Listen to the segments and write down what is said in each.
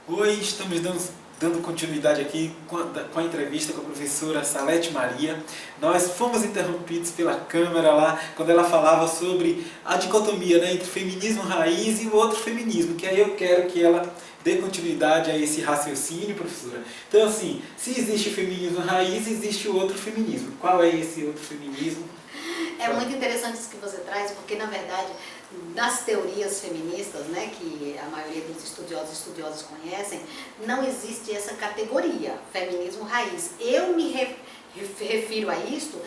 Oi, estamos dando continuidade aqui com a entrevista com a professora Salete Maria. Nós fomos interrompidos pela câmera lá, quando ela falava sobre a dicotomia, né, entre feminismo raiz e o outro feminismo, que aí eu quero que ela dê continuidade a esse raciocínio, professora. Então, assim, se existe feminismo raiz, existe o outro feminismo. Qual é esse outro feminismo? É muito interessante isso que você traz, porque, na verdade, nas teorias feministas, né, que a maioria dos estudiosos e estudiosas conhecem, não existe essa categoria, feminismo raiz. Eu me refiro a isto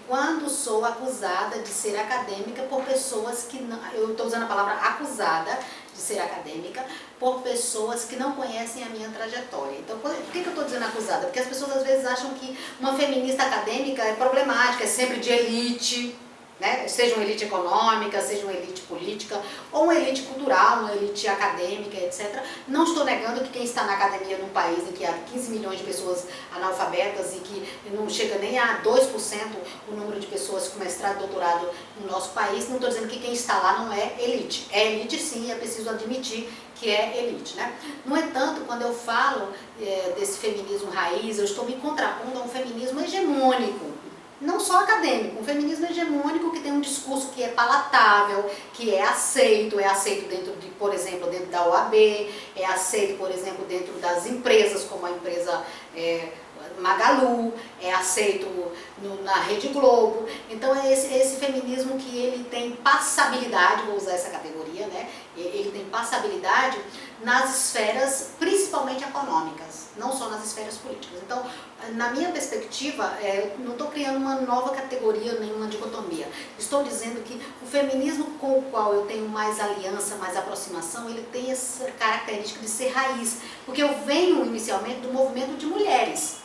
quando sou acusada de ser acadêmica por pessoas que não... Eu estou usando a palavra acusada de ser acadêmica por pessoas que não conhecem a minha trajetória. Então, por que eu estou dizendo acusada? Porque as pessoas às vezes acham que uma feminista acadêmica é problemática, é sempre de elite, né? Seja uma elite econômica, seja uma elite política, ou uma elite cultural, uma elite acadêmica, etc. Não estou negando que quem está na academia num país em que há 15 milhões de pessoas analfabetas e que não chega nem a 2% o número de pessoas com mestrado e doutorado no nosso país, não estou dizendo que quem está lá não é elite. É elite sim, é preciso admitir que é elite, né? No entanto, quando eu falo desse feminismo raiz, eu estou me contrapondo a um feminismo hegemônico, não só acadêmico, um feminismo hegemônico que tem um discurso que é palatável, que é aceito dentro de, por exemplo, dentro da OAB, é aceito, por exemplo, dentro das empresas, como a empresa Magalu, é aceito na Rede Globo. Então é esse feminismo que ele tem passabilidade, vou usar essa categoria, né? Ele tem passabilidade nas esferas principalmente econômicas, não só nas esferas políticas. Então, na minha perspectiva, não estou criando uma nova categoria, nenhuma dicotomia. Estou dizendo que o feminismo com o qual eu tenho mais aliança, mais aproximação, ele tem essa característica de ser raiz, porque eu venho inicialmente do movimento de mulheres.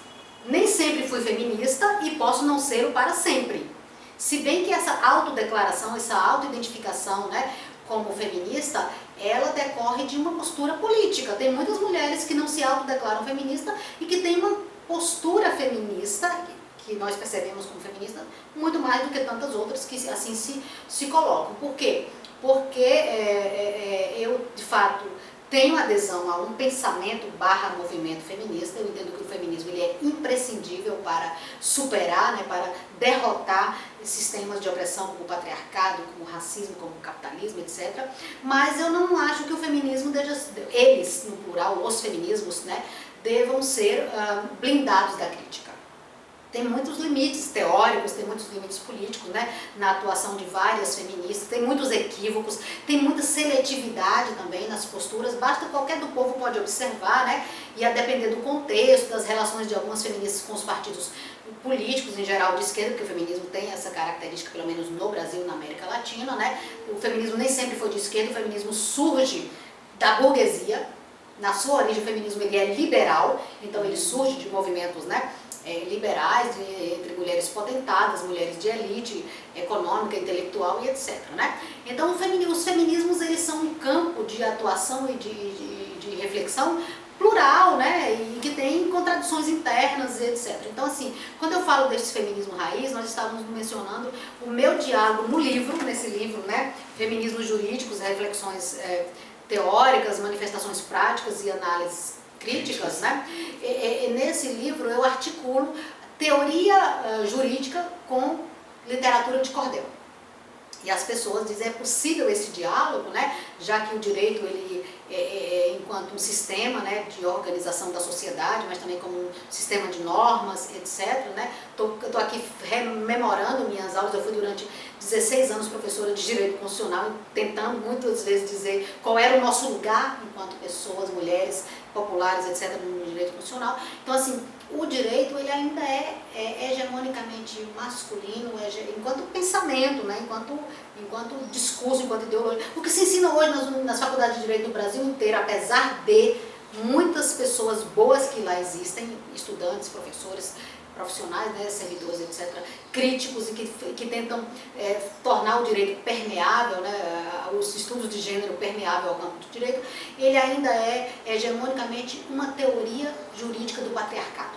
Nem sempre fui feminista e posso não ser o para sempre. Se bem que essa autodeclaração, essa autoidentificação, né, como feminista, ela decorre de uma postura política. Tem muitas mulheres que não se autodeclaram feminista e que têm uma postura feminista, que nós percebemos como feminista, muito mais do que tantas outras que assim se colocam. Por quê? Porque eu, de fato, tenho adesão a um pensamento / movimento feminista. Eu entendo que o feminismo ele é imprescindível para superar, né, para derrotar sistemas de opressão como o patriarcado, como o racismo, como o capitalismo, etc. Mas eu não acho que o feminismo, eles, no plural, os feminismos, né, devam ser blindados da crítica. Tem muitos limites teóricos, tem muitos limites políticos, né, na atuação de várias feministas, tem muitos equívocos, tem muita seletividade também nas posturas, basta qualquer do povo pode observar, né, e a depender do contexto, das relações de algumas feministas com os partidos políticos em geral de esquerda, porque o feminismo tem essa característica, pelo menos no Brasil, na América Latina, né, o feminismo nem sempre foi de esquerda, o feminismo surge da burguesia, na sua origem o feminismo ele é liberal, então ele surge de movimentos, né, liberais, entre mulheres potentadas, mulheres de elite econômica, intelectual e etc. Né? Então os feminismos eles são um campo de atuação e de reflexão plural, né? E que tem contradições internas e etc. Então assim, quando eu falo desse feminismo raiz, nós estávamos mencionando o meu diálogo no livro, nesse livro, né? Feminismos jurídicos, reflexões teóricas, manifestações práticas e análises críticas, né? Nesse livro eu articulo teoria jurídica com literatura de cordel. E as pessoas dizem, é possível esse diálogo, né? Já que o direito, ele enquanto um sistema, né, de organização da sociedade, mas também como um sistema de normas, etc. Né? Eu estou aqui rememorando minhas aulas, eu fui durante 16 anos professora de Direito Constitucional, tentando muitas vezes dizer qual era o nosso lugar enquanto pessoas, mulheres, populares, etc., no direito constitucional. Então, assim, o direito ele ainda é hegemonicamente masculino, enquanto pensamento, né? enquanto discurso, enquanto ideologia. O que se ensina hoje nas faculdades de direito do Brasil inteiro, apesar de muitas pessoas boas que lá existem, estudantes, professores, profissionais, né, servidores, etc., críticos e que tentam tornar o direito permeável, né, os estudos de gênero permeável ao campo do direito, ele ainda é hegemonicamente uma teoria jurídica do patriarcado.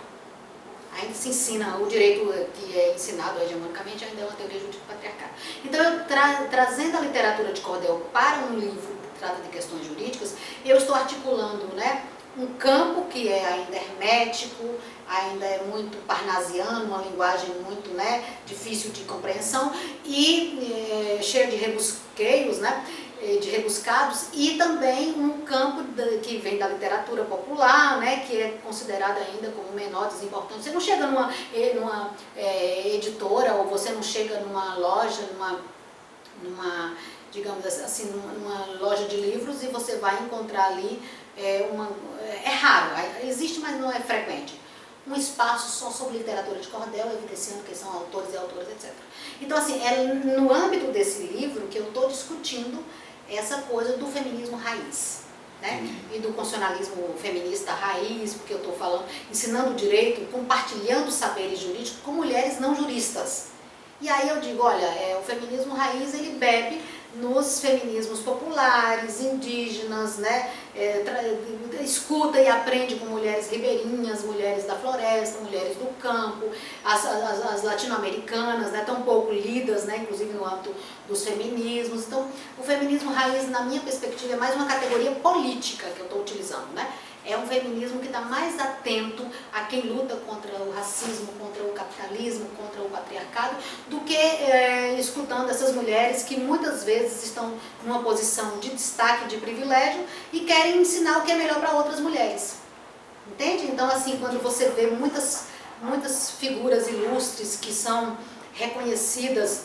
Ainda se ensina, o direito que é ensinado hegemonicamente ainda é uma teoria jurídica do patriarcado. Então, eu trazendo a literatura de cordel para um livro que trata de questões jurídicas, eu estou articulando, né, um campo que é ainda hermético, ainda é muito parnasiano, uma linguagem muito, né, difícil de compreensão e cheia de rebusqueios, né, de rebuscados, e também um campo que vem da literatura popular, né, que é considerado ainda como menor, desimportante. Você não chega numa editora, ou você não chega numa loja, numa digamos assim, numa loja de livros, e você vai encontrar ali é raro, existe, mas não é frequente, um espaço só sobre literatura de cordel, evidenciando quem são autores e autoras, etc. Então, assim, é no âmbito desse livro que eu estou discutindo essa coisa do feminismo raiz, né? E do constitucionalismo feminista raiz, porque eu estou falando, ensinando direito, compartilhando saberes jurídicos com mulheres não juristas. E aí eu digo, olha, o feminismo raiz, ele bebe nos feminismos populares, indígenas, né? Escuta e aprende com mulheres ribeirinhas, mulheres da floresta, mulheres do campo, as latino-americanas, né? Tão pouco lidas, né? Inclusive no âmbito dos feminismos. Então, o feminismo raiz, na minha perspectiva, é mais uma categoria política que eu estou utilizando, né? É um feminismo que está mais atento a quem luta contra o racismo, contra o capitalismo, contra o patriarcado, do que escutando essas mulheres que muitas vezes estão numa posição de destaque, de privilégio, e querem ensinar o que é melhor para outras mulheres. Entende? Então, assim, quando você vê muitas figuras ilustres que são reconhecidas,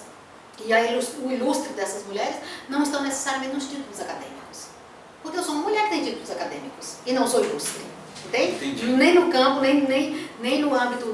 e o ilustre dessas mulheres não estão necessariamente nos títulos acadêmicos. Porque eu sou uma mulher que tem títulos acadêmicos e não sou ilustre, entende? Entendi. Nem no campo, nem no âmbito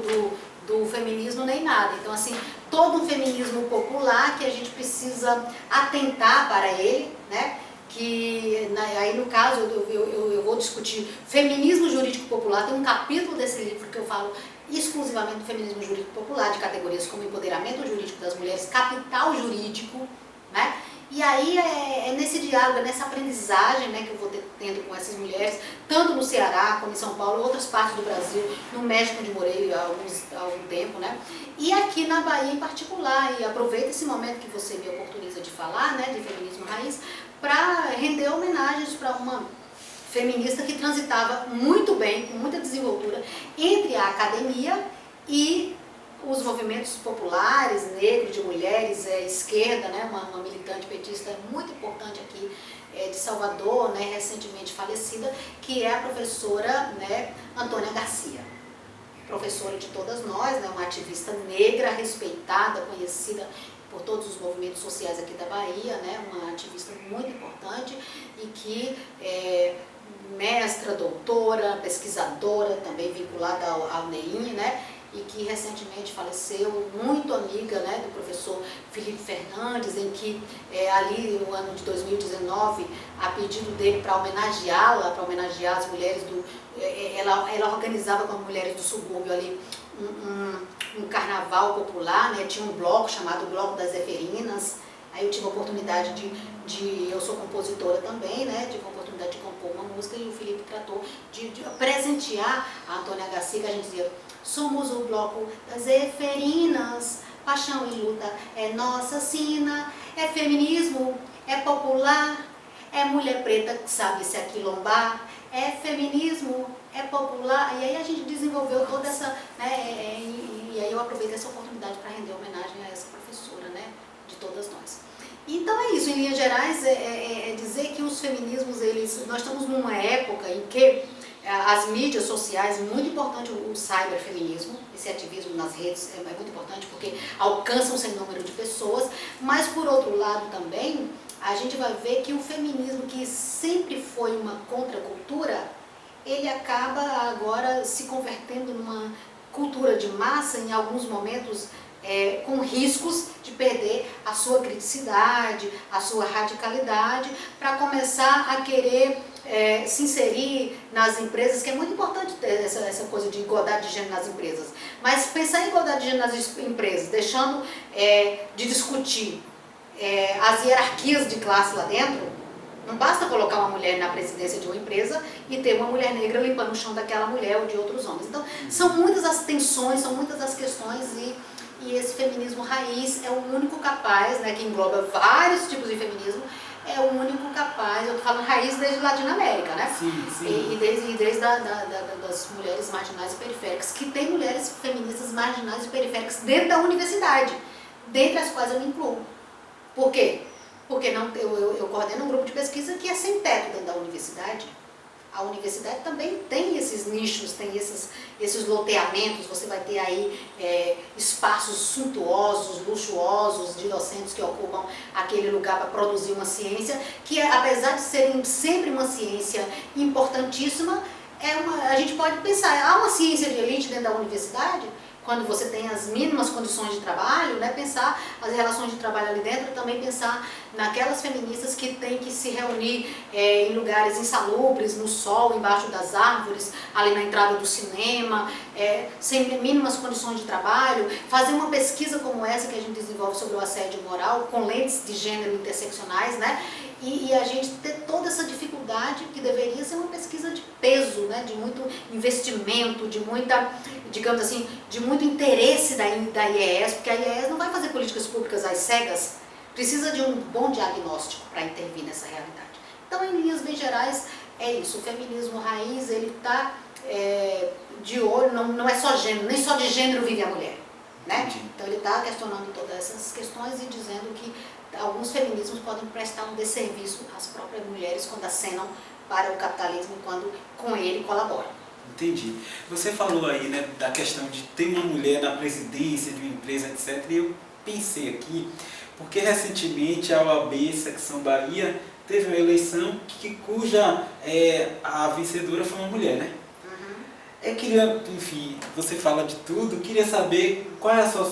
do feminismo, nem nada. Então, assim, todo um feminismo popular que a gente precisa atentar para ele, né? Que aí, no caso, eu vou discutir feminismo jurídico popular. Tem um capítulo desse livro que eu falo exclusivamente do feminismo jurídico popular, de categorias como empoderamento jurídico das mulheres, capital jurídico, né? E aí é nesse diálogo, é nessa aprendizagem, né, que eu vou tendo com essas mulheres, tanto no Ceará, como em São Paulo, outras partes do Brasil, no México, onde morei há algum tempo, né? E aqui na Bahia em particular. E aproveito esse momento que você me oportuniza de falar, né, de feminismo raiz, para render homenagens para uma feminista que transitava muito bem, com muita desenvoltura, entre a academia e os movimentos populares, negros, de mulheres, esquerda, né, uma militante petista muito importante aqui de Salvador, né, recentemente falecida, que é a professora, né, Antônia Garcia. Professora de todas nós, né, uma ativista negra, respeitada, conhecida por todos os movimentos sociais aqui da Bahia, né, uma ativista muito importante e que mestra, doutora, pesquisadora, também vinculada ao NEIN, né, e que recentemente faleceu, muito amiga, né, do professor Felipe Fernandes, em que ali no ano de 2019, a pedido dele para homenageá-la, para homenagear as mulheres ela organizava com as mulheres do subúrbio ali um carnaval popular, né, tinha um bloco chamado Bloco das Zeferinas. Aí eu tive a oportunidade eu sou compositora também, né, tive a oportunidade de compor uma música, e o Felipe tratou de presentear a Antônia Garcia, que a gente dizia: somos o bloco das Zeferinas, paixão e luta é nossa sina, é feminismo, é popular, é mulher preta que sabe se aquilombar, é feminismo, é popular. E aí a gente desenvolveu toda essa, né, e aí eu aproveito essa oportunidade para render homenagem a essa professora, né, de todas nós. Então é isso, em linhas gerais, é dizer que os feminismos, nós estamos numa época em que as mídias sociais, muito importante o cyberfeminismo, esse ativismo nas redes é muito importante porque alcança um sem número de pessoas, mas por outro lado também, a gente vai ver que o feminismo, que sempre foi uma contracultura, ele acaba agora se convertendo numa cultura de massa, em alguns momentos com riscos de perder a sua criticidade, a sua radicalidade, para começar a querer se inserir nas empresas, que é muito importante ter essa coisa de igualdade de gênero nas empresas. Mas pensar em igualdade de gênero nas empresas, deixando de discutir as hierarquias de classe lá dentro. Não basta colocar uma mulher na presidência de uma empresa e ter uma mulher negra limpando o chão daquela mulher ou de outros homens. Então, são muitas as tensões, são muitas as questões, e esse feminismo raiz é o único capaz, né, que engloba vários tipos de feminismo, é o único capaz, eu estou falando raiz desde Latinoamérica, né? Sim, sim. E desde das mulheres marginais e periféricas, que tem mulheres feministas marginais e periféricas dentro da universidade, dentre as quais eu me incluo. Por quê? Porque não, eu coordeno um grupo de pesquisa que é sem teto dentro da universidade. A universidade também tem esses nichos, tem esses loteamentos, você vai ter aí espaços suntuosos, luxuosos de docentes que ocupam aquele lugar para produzir uma ciência, que apesar de serem sempre uma ciência importantíssima, a gente pode pensar, há uma ciência de elite dentro da universidade? Quando você tem as mínimas condições de trabalho, né, pensar as relações de trabalho ali dentro, também pensar naquelas feministas que têm que se reunir em lugares insalubres, no sol, embaixo das árvores, ali na entrada do cinema, sem mínimas condições de trabalho, fazer uma pesquisa como essa que a gente desenvolve sobre o assédio moral, com lentes de gênero interseccionais, né, e a gente ter toda essa dificuldade que deveria ser uma pesquisa de peso, né, de muito investimento, de muita, digamos assim, de muito interesse da IES, porque a IES não vai fazer políticas públicas às cegas, precisa de um bom diagnóstico para intervir nessa realidade. Então, em linhas bem gerais, é isso, o feminismo raiz, ele está de olho, não é só gênero, nem só de gênero vive a mulher, né? Então ele está questionando todas essas questões e dizendo que alguns feminismos podem prestar um desserviço às próprias mulheres quando acenam para o capitalismo, quando com ele colaboram. Entendi. Você falou aí, né, da questão de ter uma mulher na presidência de uma empresa, etc. E eu pensei aqui, porque recentemente a OAB Secção Bahia teve uma eleição cuja a vencedora foi uma mulher, né? Eu queria, enfim, você fala de tudo, queria saber qual é a sua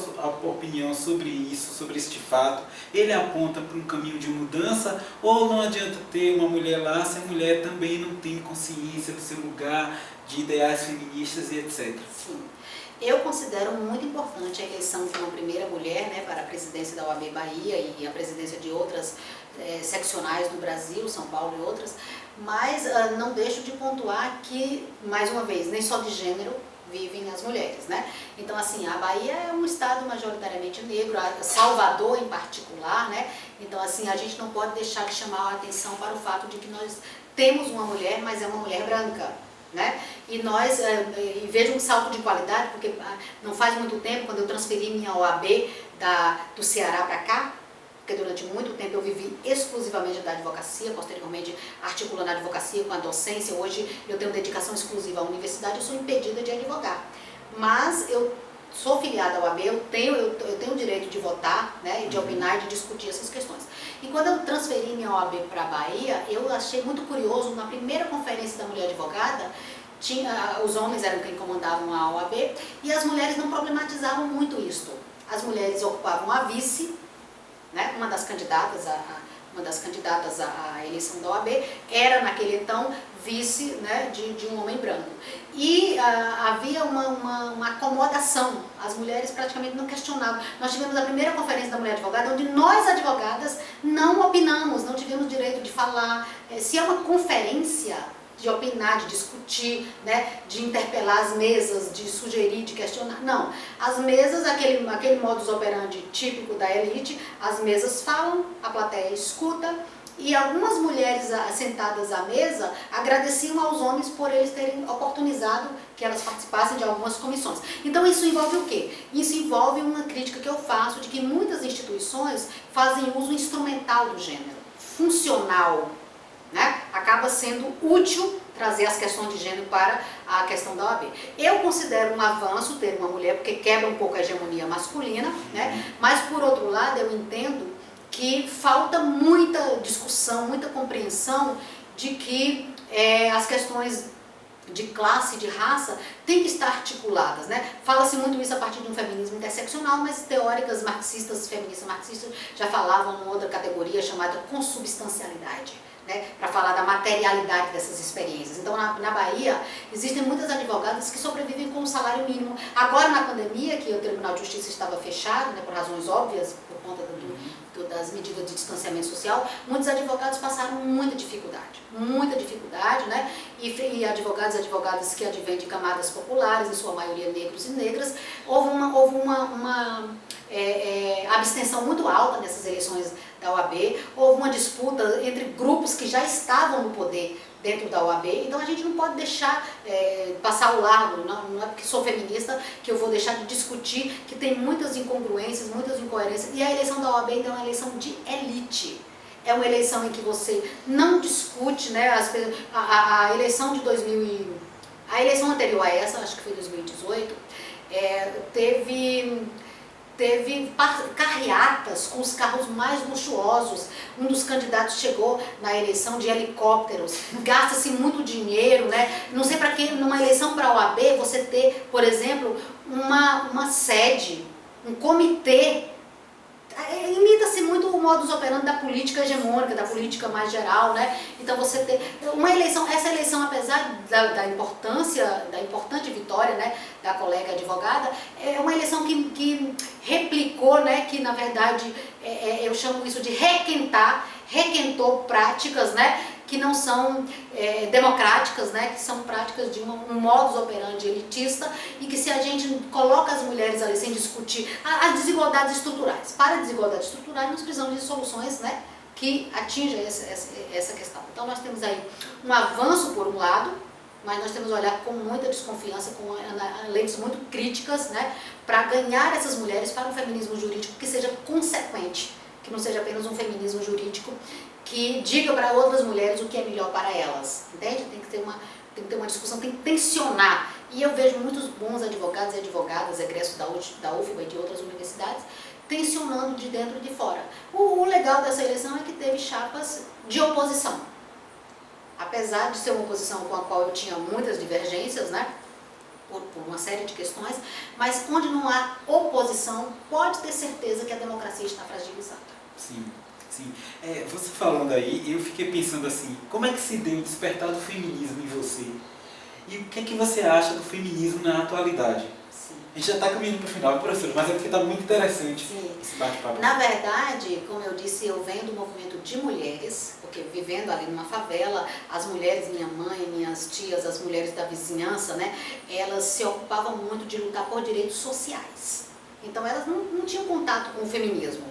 opinião sobre isso, sobre este fato. Ele aponta para um caminho de mudança ou não adianta ter uma mulher lá se a mulher também não tem consciência do seu lugar, de ideais feministas e etc. Sim. Eu considero muito importante a eleição de uma primeira mulher, né, para a presidência da OAB Bahia e a presidência de outras seccionais no Brasil, São Paulo e outras, mas não deixo de pontuar que, mais uma vez, nem só de gênero vivem as mulheres, né? Então, assim, a Bahia é um estado majoritariamente negro, Salvador em particular, né? Então, assim, a gente não pode deixar de chamar a atenção para o fato de que nós temos uma mulher, mas é uma mulher branca, né? E nós, e vejo um salto de qualidade, porque não faz muito tempo, quando eu transferi minha OAB do Ceará para cá, porque durante muito tempo eu vivi exclusivamente da advocacia, posteriormente articulando a advocacia com a docência, hoje eu tenho dedicação exclusiva à universidade, eu sou impedida de advogar. Mas eu sou filiada à OAB, eu tenho o direito de votar, né, de opinar e de discutir essas questões. E quando eu transferi minha OAB para a Bahia, eu achei muito curioso, na primeira conferência da mulher advogada, os homens eram quem comandavam a OAB, e as mulheres não problematizavam muito isto. As mulheres ocupavam a vice, né, uma das candidatas à eleição da OAB, era naquele então vice, né, de um homem branco. E havia uma acomodação, as mulheres praticamente não questionavam. Nós tivemos a primeira conferência da mulher advogada, onde nós advogadas não opinamos, não tivemos direito de falar. Se é uma conferência de opinar, de discutir, né, de interpelar as mesas, de sugerir, de questionar. Não. As mesas, aquele modus operandi típico da elite, as mesas falam, a plateia escuta, e algumas mulheres sentadas à mesa agradeciam aos homens por eles terem oportunizado que elas participassem de algumas comissões. Então isso envolve o quê? Isso envolve uma crítica que eu faço de que muitas instituições fazem uso instrumental do gênero, funcional, né? Acaba sendo útil trazer as questões de gênero para a questão da OAB. Eu considero um avanço ter uma mulher, porque quebra um pouco a hegemonia masculina, né? Mas por outro lado eu entendo que falta muita discussão, muita compreensão de que as questões de classe, de raça, têm que estar articuladas, né? Fala-se muito isso a partir de um feminismo interseccional, mas teóricas marxistas, feministas marxistas, já falavam em outra categoria chamada consubstancialidade, né? Para falar da materialidade dessas experiências. Então, na Bahia, existem muitas advogadas que sobrevivem com um salário mínimo. Agora, na pandemia, que o Tribunal de Justiça estava fechado, né, por razões óbvias, por conta das medidas de distanciamento social, muitos advogados passaram muita dificuldade, né? E advogados e advogadas que advêm de camadas populares, em sua maioria negros e negras, houve uma abstenção muito alta nessas eleições da OAB, houve uma disputa entre grupos que já estavam no poder dentro da OAB, então a gente não pode deixar passar ao largo, não é porque sou feminista que eu vou deixar de discutir que tem muitas incongruências, muitas incoerências, e a eleição da OAB então é uma eleição de elite. É uma eleição em que você não discute, né, a eleição de a eleição anterior a essa, acho que foi 2018, teve carreatas com os carros mais luxuosos. Um dos candidatos chegou na eleição de helicópteros, gasta-se muito dinheiro, né? Não sei para que numa eleição para a OAB você ter, por exemplo, uma sede, um comitê. Imita-se muito o modus operandi da política hegemônica, da política mais geral, né? Então você tem uma eleição, essa eleição, apesar da importante vitória, né, da colega advogada, é uma eleição que replicou, né, que na verdade eu chamo isso de requentou práticas, né, que não são democráticas, né, que são práticas de um modus operandi elitista, e que se a gente coloca as mulheres ali sem discutir as desigualdades estruturais. Para desigualdades estruturais nós precisamos de soluções, né, que atinjam essa questão. Então nós temos aí um avanço por um lado, mas nós temos que olhar com muita desconfiança, com lentes muito críticas, né, para ganhar essas mulheres para um feminismo jurídico que seja consequente, que não seja apenas um feminismo jurídico que diga para outras mulheres o que é melhor para elas, entende? Tem que ter uma discussão, tem que tensionar. E eu vejo muitos bons advogados e advogadas, egressos da UFBA e de outras universidades, tensionando de dentro e de fora. O legal dessa eleição é que teve chapas de oposição. Apesar de ser uma oposição com a qual eu tinha muitas divergências, né, por uma série de questões, mas onde não há oposição, pode ter certeza que a democracia está fragilizada. Sim. Sim. Você falando aí, eu fiquei pensando assim, como é que se deu o despertar do feminismo em você? E o que é que você acha do feminismo na atualidade? Sim. A gente já está caminhando para o final, professor, mas é porque está muito interessante esse bate-papo. Na verdade, como eu disse, eu venho do movimento de mulheres, porque vivendo ali numa favela, as mulheres, minha mãe, minhas tias, as mulheres da vizinhança, né, elas se ocupavam muito de lutar por direitos sociais. Então elas não tinham contato com o feminismo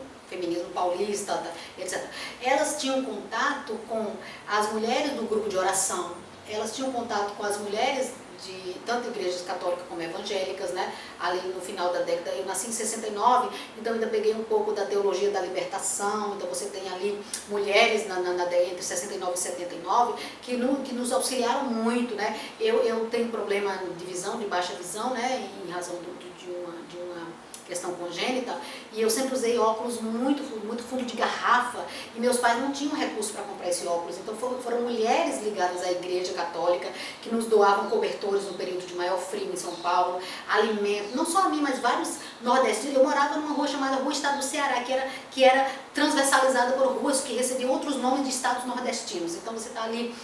paulista, etc. Elas tinham contato com as mulheres do grupo de oração, elas tinham contato com as mulheres de tanto igrejas católicas como evangélicas, né? Ali no final da década, eu nasci em 69, então ainda peguei um pouco da teologia da libertação, então você tem ali mulheres entre 69 e 79 que nos auxiliaram muito, né? Eu tenho problema de visão, de baixa visão, né? Em razão de uma questão congênita, e eu sempre usei óculos muito fundo de garrafa, e meus pais não tinham recurso para comprar esse óculos, então foram mulheres ligadas à igreja católica que nos doavam cobertores no período de maior frio em São Paulo, alimentos, não só a mim, mas vários nordestinos. Eu morava numa rua chamada Rua Estado do Ceará, que era transversalizada por ruas que recebiam outros nomes de estados nordestinos. Então você está ali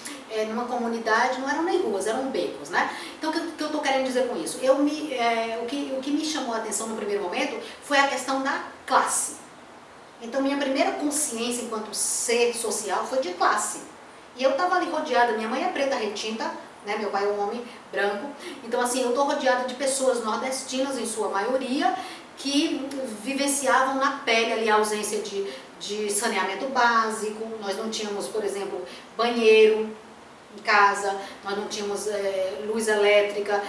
numa comunidade, não eram nem ruas, eram becos, né? Então o que eu estou querendo dizer com isso? O que me chamou a atenção no primeiro momento foi a questão da classe. Então minha primeira consciência enquanto ser social foi de classe. E eu estava ali rodeada, minha mãe é preta retinta, né? Meu pai é um homem branco, então assim, eu estou rodeada de pessoas nordestinas em sua maioria, que vivenciavam na pele ali a ausência de saneamento básico. Nós não tínhamos, por exemplo, banheiro em casa, nós não tínhamos luz elétrica,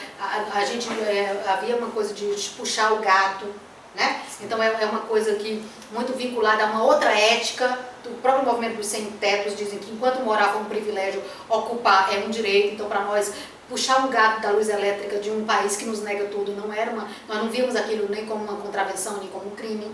havia uma coisa de puxar o gato, né? Então é uma coisa que muito vinculada a uma outra ética. O próprio movimento dos sem-tetos dizem que enquanto morar foi um privilégio, ocupar é um direito. Então para nós, puxar um gato da luz elétrica de um país que nos nega tudo nós não víamos aquilo nem como uma contravenção, nem como um crime,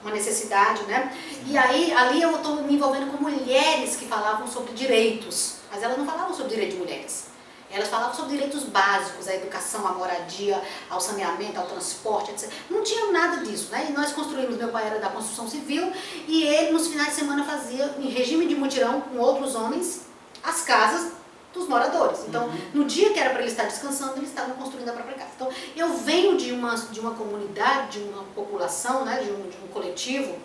uma necessidade, né? E aí, ali eu estou me envolvendo com mulheres que falavam sobre direitos, mas elas não falavam sobre direitos de mulheres. Elas falavam sobre direitos básicos, a educação, a moradia, ao saneamento, ao transporte, etc. Não tinha nada disso, né? E nós construímos, meu pai era da construção civil, e ele nos finais de semana fazia, em regime de mutirão com outros homens, as casas dos moradores. Então, no dia que era para ele estar descansando, eles estavam construindo a própria casa. Então, eu venho de uma comunidade, de uma população, né? de um coletivo.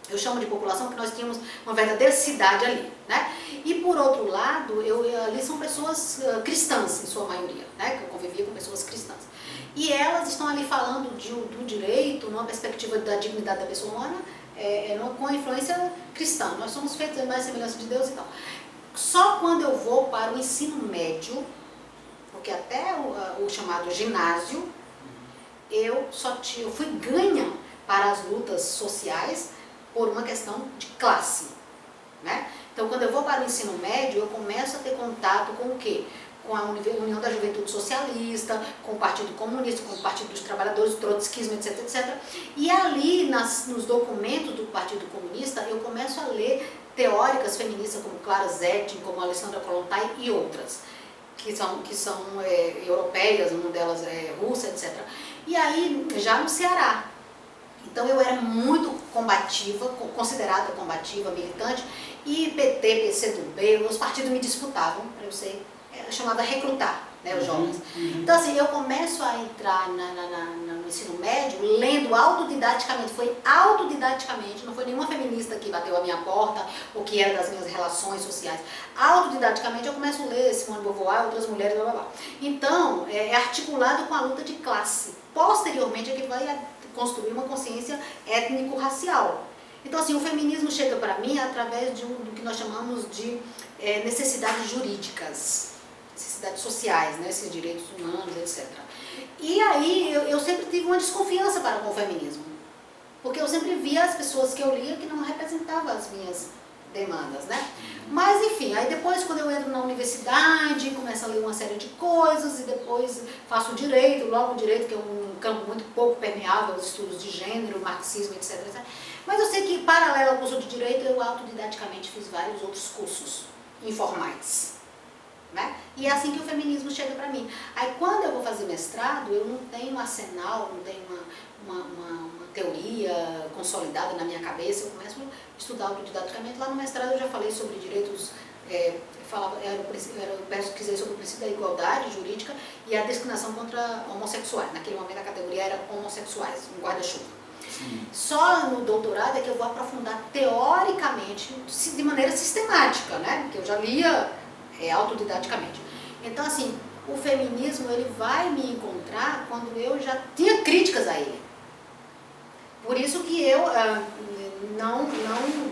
Eu chamo de população porque nós tínhamos uma verdadeira cidade ali, né? E por outro lado, ali são pessoas cristãs, em sua maioria, né? Que eu convivia com pessoas cristãs. E elas estão ali falando do direito, numa perspectiva da dignidade da pessoa humana, com influência cristã. Nós somos feitos à semelhança de Deus e tal. Só quando eu vou para o ensino médio, porque até o chamado ginásio, eu fui ganha para as lutas sociais por uma questão de classe, né? Então, quando eu vou para o ensino médio, eu começo a ter contato com o quê? Com a União da Juventude Socialista, com o Partido Comunista, com o Partido dos Trabalhadores, o trotskismo, etc, etc. E ali, nos documentos do Partido Comunista, eu começo a ler teóricas feministas como Clara Zetkin, como Alexandra Kollontai e outras, que são europeias, uma delas é russa, etc. E aí, já no Ceará. Então eu era muito combativa, considerada combativa, militante, e PT, PCdoB, os partidos me disputavam para eu ser chamada a recrutar, né, os jovens. Então assim, eu começo a entrar no ensino médio lendo autodidaticamente, foi autodidaticamente, não foi nenhuma feminista que bateu a minha porta ou que era das minhas relações sociais. Autodidaticamente eu começo a ler Simone de Beauvoir, outras mulheres, blá blá blá. Então, é articulado com a luta de classe. Posteriormente é que vai construir uma consciência étnico-racial. Então, assim, o feminismo chega para mim através do que nós chamamos de necessidades jurídicas, necessidades sociais, né, esses direitos humanos, etc. E aí eu sempre tive uma desconfiança para com o feminismo, porque eu sempre via as pessoas que eu lia que não representavam as minhas demandas, né? Mas enfim, aí depois quando eu entro na universidade, começo a ler uma série de coisas e depois faço direito, logo o direito, que é um campo muito pouco permeável aos estudos de gênero, marxismo, etc, etc. Mas eu sei que paralelo ao curso de direito eu autodidaticamente fiz vários outros cursos informais, né? E é assim que o feminismo chega para mim. Aí quando eu vou fazer mestrado, eu não tenho um arsenal, não tenho uma teoria consolidada na minha cabeça, eu começo a estudar autodidaticamente. Lá no mestrado eu já falei sobre direitos, eu pesquisei sobre o princípio da igualdade jurídica e a discriminação contra homossexuais. Naquele momento a categoria era homossexuais, um guarda-chuva. Só no doutorado é que eu vou aprofundar teoricamente, de maneira sistemática, né? Porque eu já lia autodidaticamente. Então, assim, o feminismo ele vai me encontrar quando eu já tinha críticas a ele. Por isso que eu não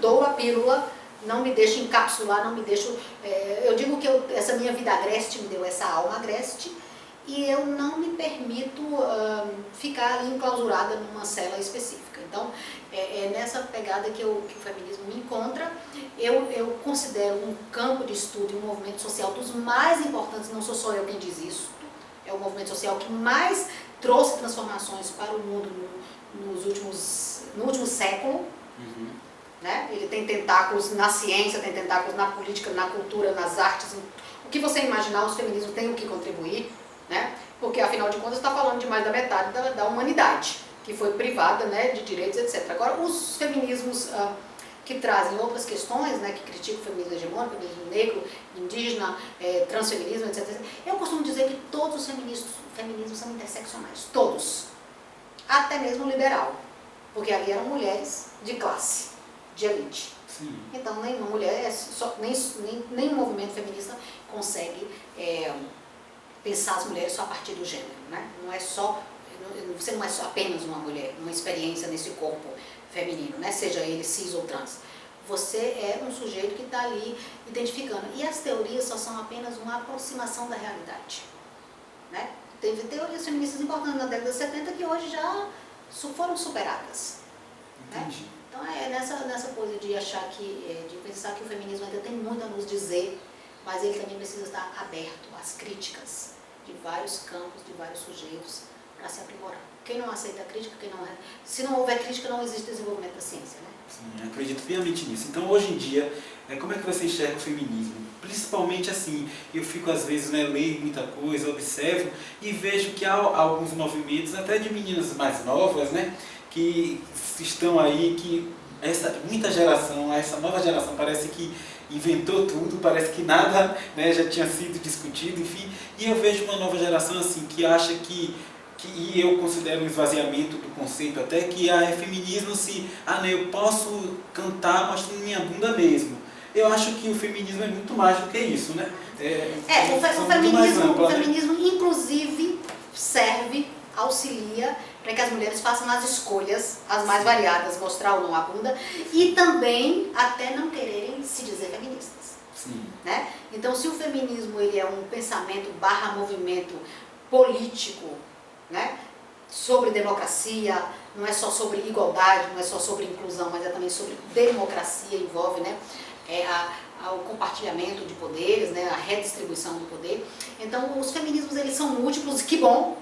dou a pílula, não me deixo encapsular, não me deixo... eu digo que essa minha vida agreste me deu essa alma agreste e eu não me permito ficar ali enclausurada numa cela específica. Então, é nessa pegada que o feminismo me encontra. Eu considero um campo de estudo e um movimento social dos mais importantes, não sou só eu quem diz isso, é o movimento social que mais trouxe transformações para o mundo no último século. Né? Ele tem tentáculos na ciência, tem tentáculos na política, na cultura, nas artes. O que você imaginar, os feminismos têm o que contribuir, né? Porque afinal de contas está falando de mais da metade da humanidade, que foi privada, né, de direitos, etc. Agora, os feminismos que trazem outras questões, né, que criticam o feminismo hegemônico, feminismo negro, indígena, transfeminismo, etc. Eu costumo dizer que todos os feminismos são interseccionais, todos. Até mesmo liberal, porque ali eram mulheres de classe, de elite. Sim. Então nenhuma mulher, nenhum movimento feminista consegue pensar as mulheres só a partir do gênero, né? Você não é só apenas uma mulher, uma experiência nesse corpo feminino, né? Seja ele cis ou trans. Você é um sujeito que está ali identificando. E as teorias só são apenas uma aproximação da realidade, né? Teve teorias feministas importantes na década de 70 que hoje já foram superadas. Entendi. Né? Então é nessa coisa de achar de pensar que o feminismo ainda tem muito a nos dizer, mas ele também precisa estar aberto às críticas de vários campos, de vários sujeitos, para se aprimorar. Quem não aceita a crítica, se não houver crítica, não existe desenvolvimento da ciência, né? Sim, acredito piamente nisso. Então, hoje em dia, como é que você enxerga o feminismo? Principalmente assim, eu fico às vezes, né, leio muita coisa, observo e vejo que há alguns movimentos, até de meninas mais novas, né, que estão aí, que muita geração, essa nova geração parece que inventou tudo, parece que nada, né, já tinha sido discutido, enfim. E eu vejo uma nova geração assim, que acha e eu considero um esvaziamento do conceito até, que é feminismo né, eu posso cantar mostrando minha bunda mesmo. Eu acho que o feminismo é muito mais do que isso, né? O feminismo inclusive serve auxilia para que as mulheres façam as escolhas, as mais variadas, mostrar ou não a bunda, e também até não quererem se dizer feministas. Sim. Né? Então, se o feminismo ele é um pensamento / movimento político, né? Sobre democracia, não é só sobre igualdade, não é só sobre inclusão, mas é também sobre democracia, envolve, né? O compartilhamento de poderes, né? A redistribuição do poder. Então, os feminismos eles são múltiplos, que bom,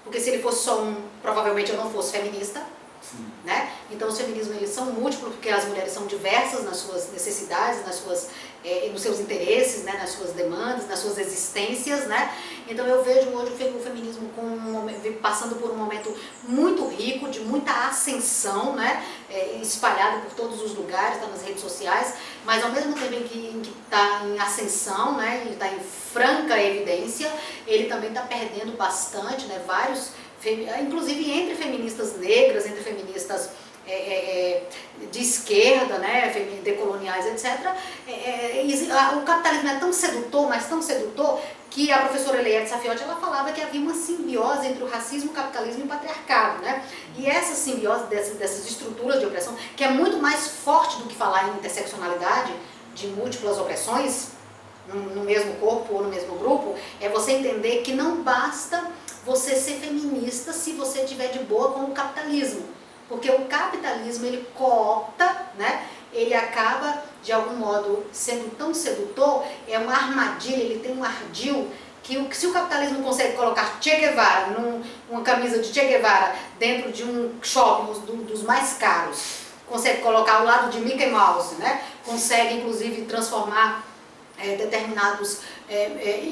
porque se ele fosse só um, provavelmente eu não fosse feminista. Sim. Né? Então os feminismos eles são múltiplos, porque as mulheres são diversas nas suas necessidades, nos seus interesses, né? Nas suas demandas, nas suas existências. Né? Então eu vejo hoje o feminismo passando por um momento muito rico, de muita ascensão, né? Espalhado por todos os lugares, está nas redes sociais, mas ao mesmo tempo em que está em ascensão, né? Ele está em franca evidência, ele também está perdendo bastante, né? Inclusive entre feministas negras, entre feministas de esquerda, né, decoloniais, etc. O capitalismo é tão sedutor, mas tão sedutor, que a professora Eliette Safiotti ela falava que havia uma simbiose entre o racismo, o capitalismo e o patriarcado. Né? E essa simbiose dessas estruturas de opressão, que é muito mais forte do que falar em interseccionalidade, de múltiplas opressões, no mesmo corpo ou no mesmo grupo, é você entender que não basta você ser feminista se você estiver de boa com o capitalismo. Porque o capitalismo, ele coopta, né? Ele acaba, de algum modo, sendo tão sedutor, é uma armadilha, ele tem um ardil, que se o capitalismo consegue colocar Che Guevara, uma camisa de Che Guevara, dentro de um shopping dos mais caros, consegue colocar ao lado de Mickey Mouse, né? Consegue, inclusive, transformar determinados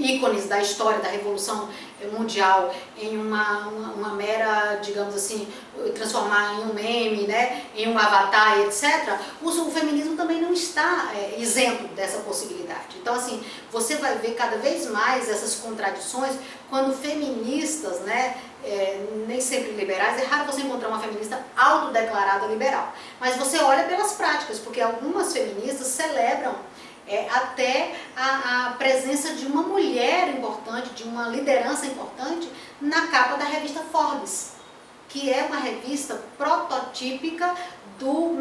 ícones da história da Revolução Mundial em uma mera, digamos assim, transformar em um meme, né, em um avatar, etc., o feminismo também não está isento dessa possibilidade. Então, assim, você vai ver cada vez mais essas contradições quando feministas, né, nem sempre liberais, é raro você encontrar uma feminista autodeclarada liberal, mas você olha pelas práticas, porque algumas feministas celebram até a presença de uma mulher importante, de uma liderança importante na capa da revista Forbes, que é uma revista prototípica do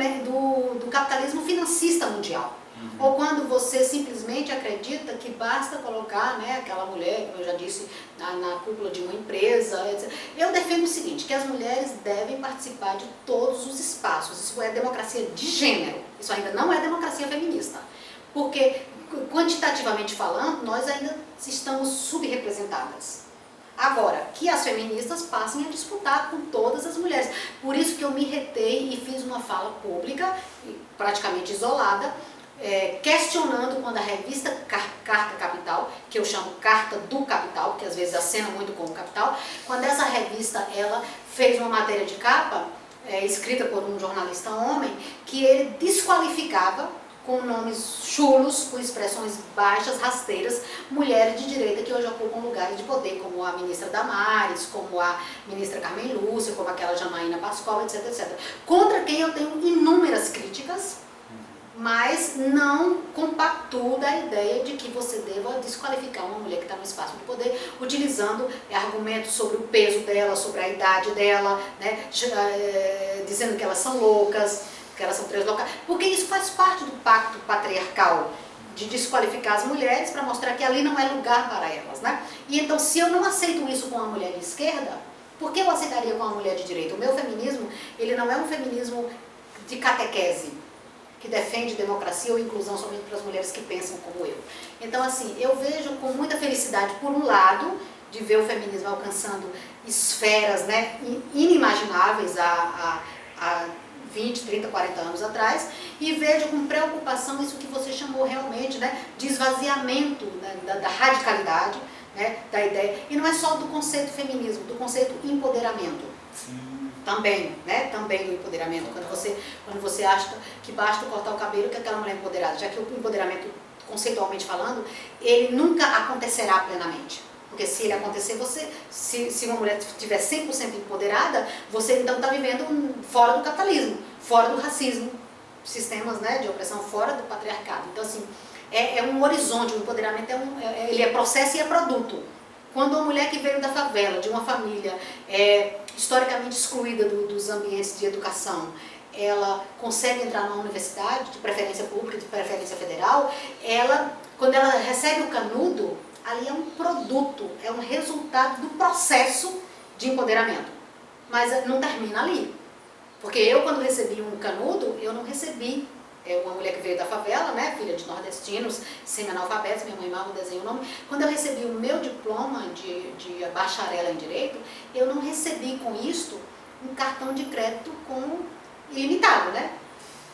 capitalismo financista mundial. Ou quando você simplesmente acredita que basta colocar, né, aquela mulher, como eu já disse, na cúpula de uma empresa, etc. Eu defendo o seguinte, que as mulheres devem participar de todos os espaços. Isso é democracia de gênero, isso ainda não é democracia feminista. Porque, quantitativamente falando, nós ainda estamos subrepresentadas. Agora, que as feministas passem a disputar com todas as mulheres. Por isso que eu me retei e fiz uma fala pública, praticamente isolada, questionando quando a revista Carta Capital, que eu chamo Carta do Capital, porque às vezes acena muito com o capital, quando essa revista ela fez uma matéria de capa, escrita por um jornalista homem, que ele desqualificava com nomes chulos, com expressões baixas, rasteiras, mulheres de direita que hoje ocupam lugares de poder, como a ministra Damares, como a ministra Carmen Lúcia, como aquela Janaína Pascoal, etc, etc. Contra quem eu tenho inúmeras críticas, mas não compactuo da ideia de que você deva desqualificar uma mulher que está no espaço de poder, utilizando argumentos sobre o peso dela, sobre a idade dela, né, dizendo que elas são loucas, que elas são translocais, porque isso faz parte do pacto patriarcal, de desqualificar as mulheres para mostrar que ali não é lugar para elas, né? E então, se eu não aceito isso com uma mulher de esquerda, por que eu aceitaria com uma mulher de direita? O meu feminismo, ele não é um feminismo de catequese, que defende democracia ou inclusão somente para as mulheres que pensam como eu. Então, assim, eu vejo com muita felicidade, por um lado, de ver o feminismo alcançando esferas, né, inimagináveis há 20, 30, 40 anos atrás, e vejo com preocupação isso que você chamou realmente, né, de esvaziamento, né, da radicalidade, né, da ideia, e não é só do conceito feminismo, do conceito empoderamento. Sim. Também, né, também do empoderamento, quando você acha que basta cortar o cabelo que aquela mulher é empoderada, já que o empoderamento, conceitualmente falando, ele nunca acontecerá plenamente. Porque se ele acontecer, se uma mulher estiver 100% empoderada, você então está vivendo fora do capitalismo, fora do racismo, sistemas, né, de opressão fora do patriarcado. Então, assim, é um horizonte, o empoderamento ele é processo e é produto. Quando uma mulher que veio da favela, de uma família historicamente excluída dos ambientes de educação, ela consegue entrar numa universidade, de preferência pública, de preferência federal, quando ela recebe o canudo, ali é um produto, é um resultado do processo de empoderamento. Mas não termina ali. Porque eu, quando recebi um canudo, eu não recebi uma mulher que veio da favela, né, filha de nordestinos, semi-analfabetos, minha mãe mal desenha o nome. Quando eu recebi o meu diploma de bacharel em Direito, eu não recebi com isto um cartão de crédito ilimitado, né?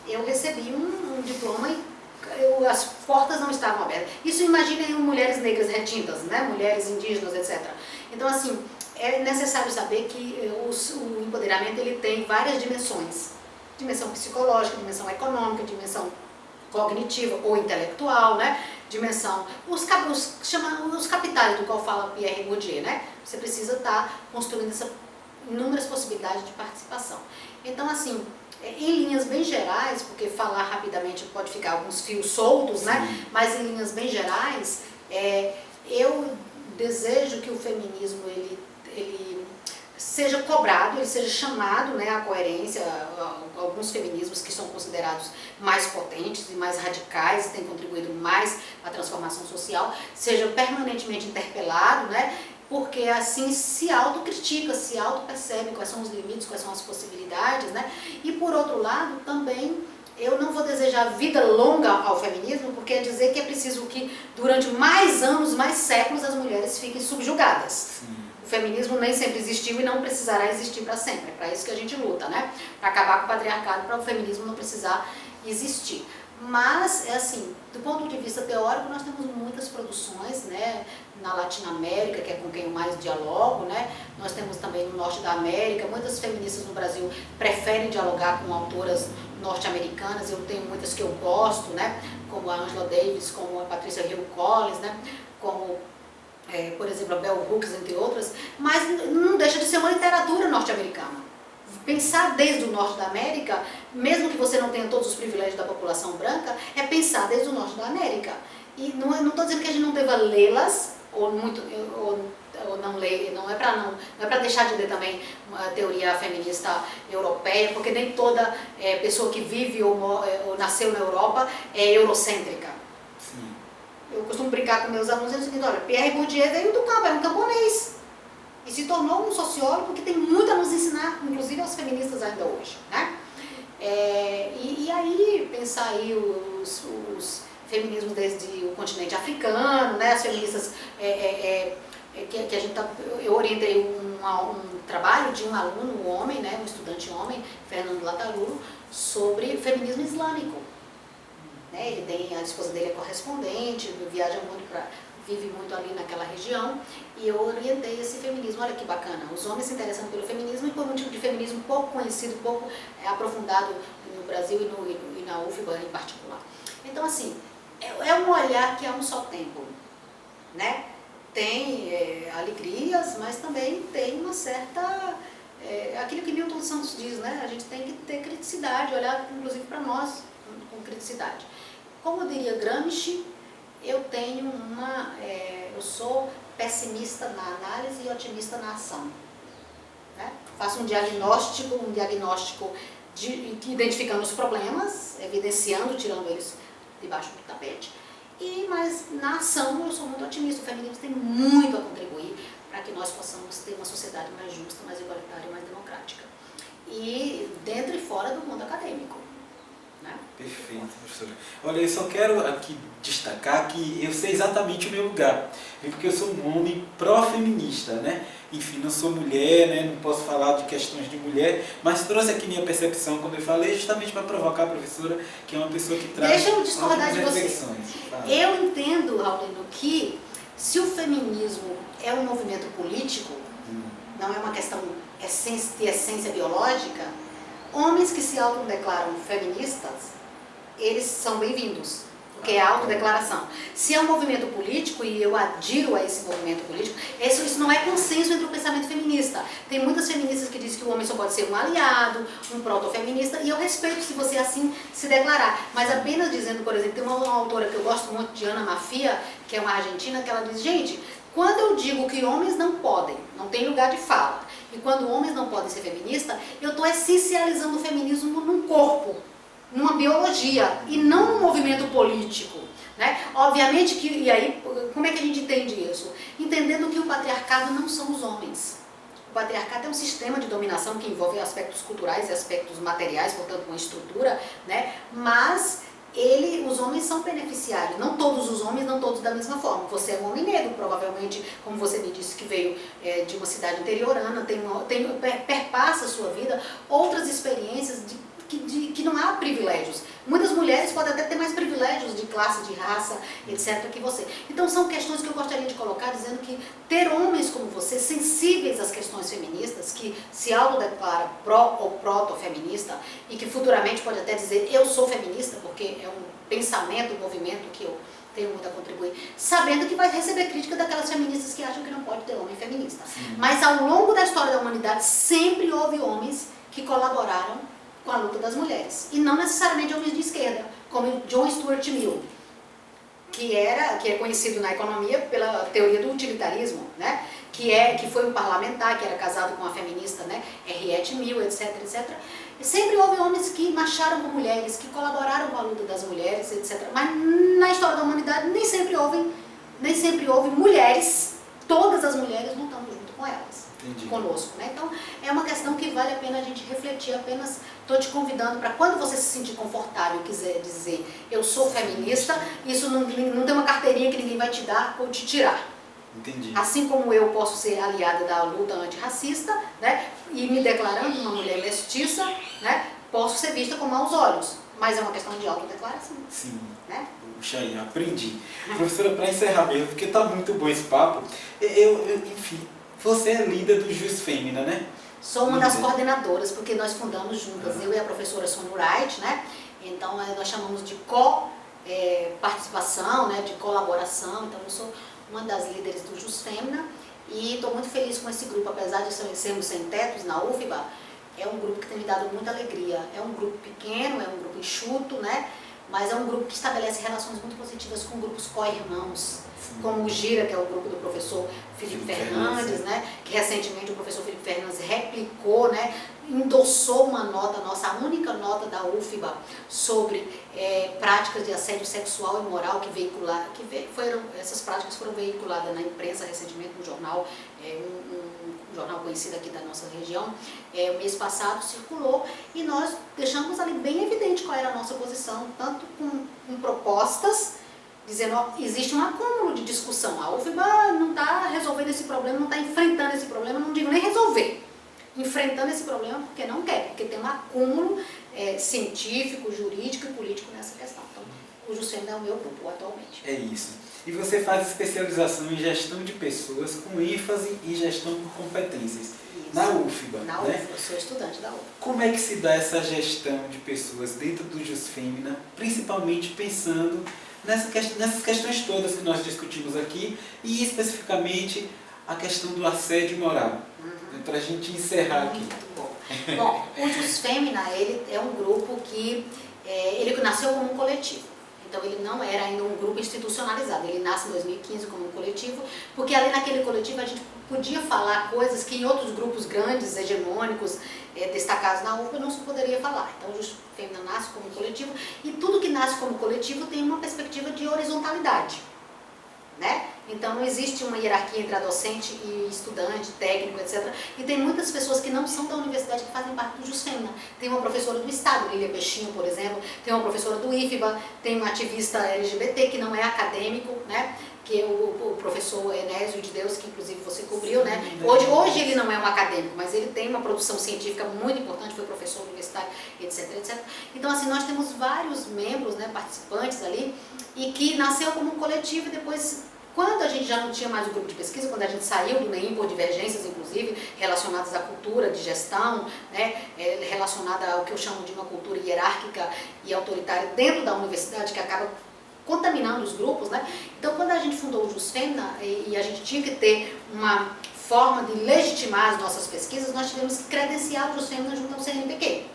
Eu recebi um diploma e as portas não estavam abertas. Isso imaginem mulheres negras retintas, né, mulheres indígenas, etc. Então, assim, é necessário saber que o empoderamento ele tem várias dimensões. Dimensão psicológica, dimensão econômica, dimensão cognitiva ou intelectual, né? Dimensão, os capitais do qual fala Pierre Bourdieu, né? Você precisa estar construindo inúmeras possibilidades de participação. Então, assim, em linhas bem gerais, porque falar rapidamente pode ficar alguns fios soltos, né? Mas em linhas bem gerais, eu desejo que o feminismo ele seja cobrado, ele seja chamado, né, à coerência, alguns feminismos que são considerados mais potentes e mais radicais, têm contribuído mais à transformação social, seja permanentemente interpelado, né, porque assim se autocritica, se autopercebe quais são os limites, quais são as possibilidades, né, e por outro lado também eu não vou desejar vida longa ao feminismo, porque é dizer que é preciso que durante mais anos, mais séculos as mulheres fiquem subjugadas. O feminismo nem sempre existiu e não precisará existir para sempre. É para isso que a gente luta, né? Para acabar com o patriarcado, para o feminismo não precisar existir. Mas, assim, do ponto de vista teórico, nós temos muitas produções, né? Na Latinoamérica, que é com quem eu mais dialogo, né? Nós temos também no Norte da América. Muitas feministas no Brasil preferem dialogar com autoras norte-americanas. Eu tenho muitas que eu gosto, né? Como a Angela Davis, como a Patricia Hill Collins, né? Como por exemplo, a Bell Hooks, entre outras, mas não deixa de ser uma literatura norte-americana. Pensar desde o norte da América, mesmo que você não tenha todos os privilégios da população branca, é pensar desde o norte da América. E não estou dizendo que a gente não deva lê-las, ou não ler, não é para deixar de ler também a teoria feminista europeia, porque nem toda pessoa que vive ou nasceu na Europa é eurocêntrica. Eu costumo brincar com meus alunos e dizer o seguinte: olha, Pierre Bourdieu veio do campo, era um camponês. E se tornou um sociólogo que tem muito a nos ensinar, inclusive aos feministas ainda hoje, né? E aí, pensar aí os feminismos desde o continente africano, né? As feministas que a gente eu orientei um trabalho de um aluno, um homem, né? Um estudante homem, Fernando Latarulo, sobre feminismo islâmico. Ele tem, a esposa dele é correspondente, viaja muito vive muito ali naquela região, e eu orientei esse feminismo. Olha que bacana, os homens se interessando pelo feminismo e por um tipo de feminismo pouco conhecido, pouco aprofundado no Brasil e na UFBA em particular. Então, assim, é um olhar que é um só tempo, né? Tem alegrias, mas também tem uma certa... aquilo que Milton Santos diz, né? A gente tem que ter criticidade, olhar inclusive para nós com criticidade. Como diria Gramsci, eu sou pessimista na análise e otimista na ação. Né? Faço um diagnóstico identificando os problemas, evidenciando, tirando eles debaixo do tapete. Mas na ação eu sou muito otimista. O feminismo tem muito a contribuir para que nós possamos ter uma sociedade mais justa, mais igualitária e mais democrática. E dentro e fora do mundo acadêmico. Né? Perfeito, professora. Olha, eu só quero aqui destacar que eu sei exatamente o meu lugar, porque eu sou um homem pró-feminista, né? Enfim, não sou mulher, né? Não posso falar de questões de mulher, mas trouxe aqui minha percepção quando eu falei, justamente para provocar a professora, que é uma pessoa que traz... Deixa eu discordar de você. Fala. Eu entendo, Raulino, que se o feminismo é um movimento político, não é uma questão de essência biológica, homens que se autodeclaram feministas, eles são bem-vindos, porque é a autodeclaração. Se é um movimento político, e eu adiro a esse movimento político, isso não é consenso entre o pensamento feminista. Tem muitas feministas que dizem que o homem só pode ser um aliado, um proto-feminista, e eu respeito se você assim se declarar. Mas apenas dizendo, por exemplo, tem uma autora que eu gosto muito, Diana Mafia, que é uma argentina, que ela diz, gente, Quando eu digo que homens não podem, não tem lugar de fala, e quando homens não podem ser feministas, eu estou essencializando o feminismo num corpo, numa biologia, e não num movimento político. Né? Obviamente que, e aí, como é que a gente entende isso? Entendendo que o patriarcado não são os homens. O patriarcado é um sistema de dominação que envolve aspectos culturais e aspectos materiais, portanto uma estrutura, né? Mas os homens são beneficiários, não todos os homens, não todos da mesma forma. Você é um homem negro, provavelmente, como você me disse, que veio de uma cidade interiorana, perpassa a sua vida outras experiências que não há privilégios. Muitas mulheres podem até ter mais privilégios de classe, de raça, etc. que você. Então são questões que eu gostaria de colocar, dizendo que ter homens como você, sensíveis às questões feministas, que se autodeclara pró ou proto-feminista, e que futuramente pode até dizer eu sou feminista, porque é um pensamento, um movimento que eu tenho muito a contribuir, sabendo que vai receber crítica daquelas feministas que acham que não pode ter homem feminista. Sim. Mas ao longo da história da humanidade sempre houve homens que colaboraram com a luta das mulheres, e não necessariamente homens de esquerda, como John Stuart Mill, que é conhecido na economia pela teoria do utilitarismo, né? que foi um parlamentar, que era casado com uma feminista, né? Henriette Mill, etc, etc. E sempre houve homens que marcharam com mulheres, que colaboraram com a luta das mulheres, etc. Mas na história da humanidade nem sempre houve mulheres, todas as mulheres lutando junto com elas. Entendi. Conosco, né? Então é uma questão que vale a pena a gente refletir. Apenas estou te convidando para, quando você se sentir confortável e quiser dizer eu sou feminista, isso não tem uma carteirinha que ninguém vai te dar ou te tirar. Entendi. Assim como eu posso ser aliada da luta antirracista, né, e me declarando uma mulher mestiça, né, posso ser vista com maus olhos, mas é uma questão de autodeclaração. Sim. Né? Puxa aí, aprendi. Professora, para encerrar mesmo, porque está muito bom esse papo, enfim, você é líder do Jus Femina, né? Sou uma das coordenadoras, porque nós fundamos juntas, eu e a professora Sônia Wright, né? Então nós chamamos de participação, né? De colaboração. Então eu sou uma das líderes do Jus Femina e estou muito feliz com esse grupo, apesar de sermos sem tetos na UFBA, é um grupo que tem me dado muita alegria. É um grupo pequeno, é um grupo enxuto, né? Mas é um grupo que estabelece relações muito positivas com grupos co-irmãos, como o GIRA, que é o grupo do professor Felipe Fernandes, né? Que recentemente o professor Felipe Fernandes replicou, né? Endossou uma nota nossa, a única nota da UFBA, sobre práticas de assédio sexual e moral essas práticas foram veiculadas na imprensa recentemente, no jornal, um jornal conhecido aqui da nossa região. O mês passado circulou e nós deixamos ali bem evidente qual era a nossa posição, tanto com propostas, dizendo, ó, existe um acúmulo de discussão. A UFBA não está resolvendo esse problema, não está enfrentando esse problema, não digo nem resolver. Enfrentando esse problema porque não quer, porque tem um acúmulo científico, jurídico e político nessa questão. Então, o Jus Femina é o meu grupo atualmente. É isso. E você faz especialização em gestão de pessoas com ênfase em gestão por competências. Isso. Na UFBA, Na UFBA, eu sou estudante da UFBA. Como é que se dá essa gestão de pessoas dentro do Jus Femina, principalmente pensando nessas questões todas que nós discutimos aqui e especificamente a questão do assédio moral? Para a gente encerrar aqui. Muito bom. Bom, o Jus Femina, ele é um grupo que ele nasceu como um coletivo. Então ele não era ainda um grupo institucionalizado, ele nasce em 2015 como um coletivo, porque ali naquele coletivo a gente podia falar coisas que em outros grupos grandes, hegemônicos, destacados na UFBA, não se poderia falar. Então o Jus Femina nasce como um coletivo, e tudo que nasce como coletivo tem uma perspectiva de horizontalidade. Né? Então não existe uma hierarquia entre a docente e estudante, técnico, etc. E tem muitas pessoas que não são da universidade que fazem parte do Jus Femina. Tem uma professora do Estado, Lília Peixinho, por exemplo, tem uma professora do IFBA, tem um ativista LGBT que não é acadêmico, né? Que é o professor Enésio de Deus, que inclusive você cobriu, né? Hoje ele não é um acadêmico, mas ele tem uma produção científica muito importante, foi professor universitário, etc, etc. Então assim, nós temos vários membros, né, participantes ali, e que nasceu como um coletivo e depois, quando a gente já não tinha mais o grupo de pesquisa, quando a gente saiu do NEIM por divergências, inclusive, relacionadas à cultura de gestão, né, relacionada ao que eu chamo de uma cultura hierárquica e autoritária dentro da universidade, que acaba contaminando os grupos, né? Então, quando a gente fundou o Jus Femina e a gente tinha que ter uma forma de legitimar as nossas pesquisas, nós tivemos que credenciar o Jus Femina junto ao CNPq.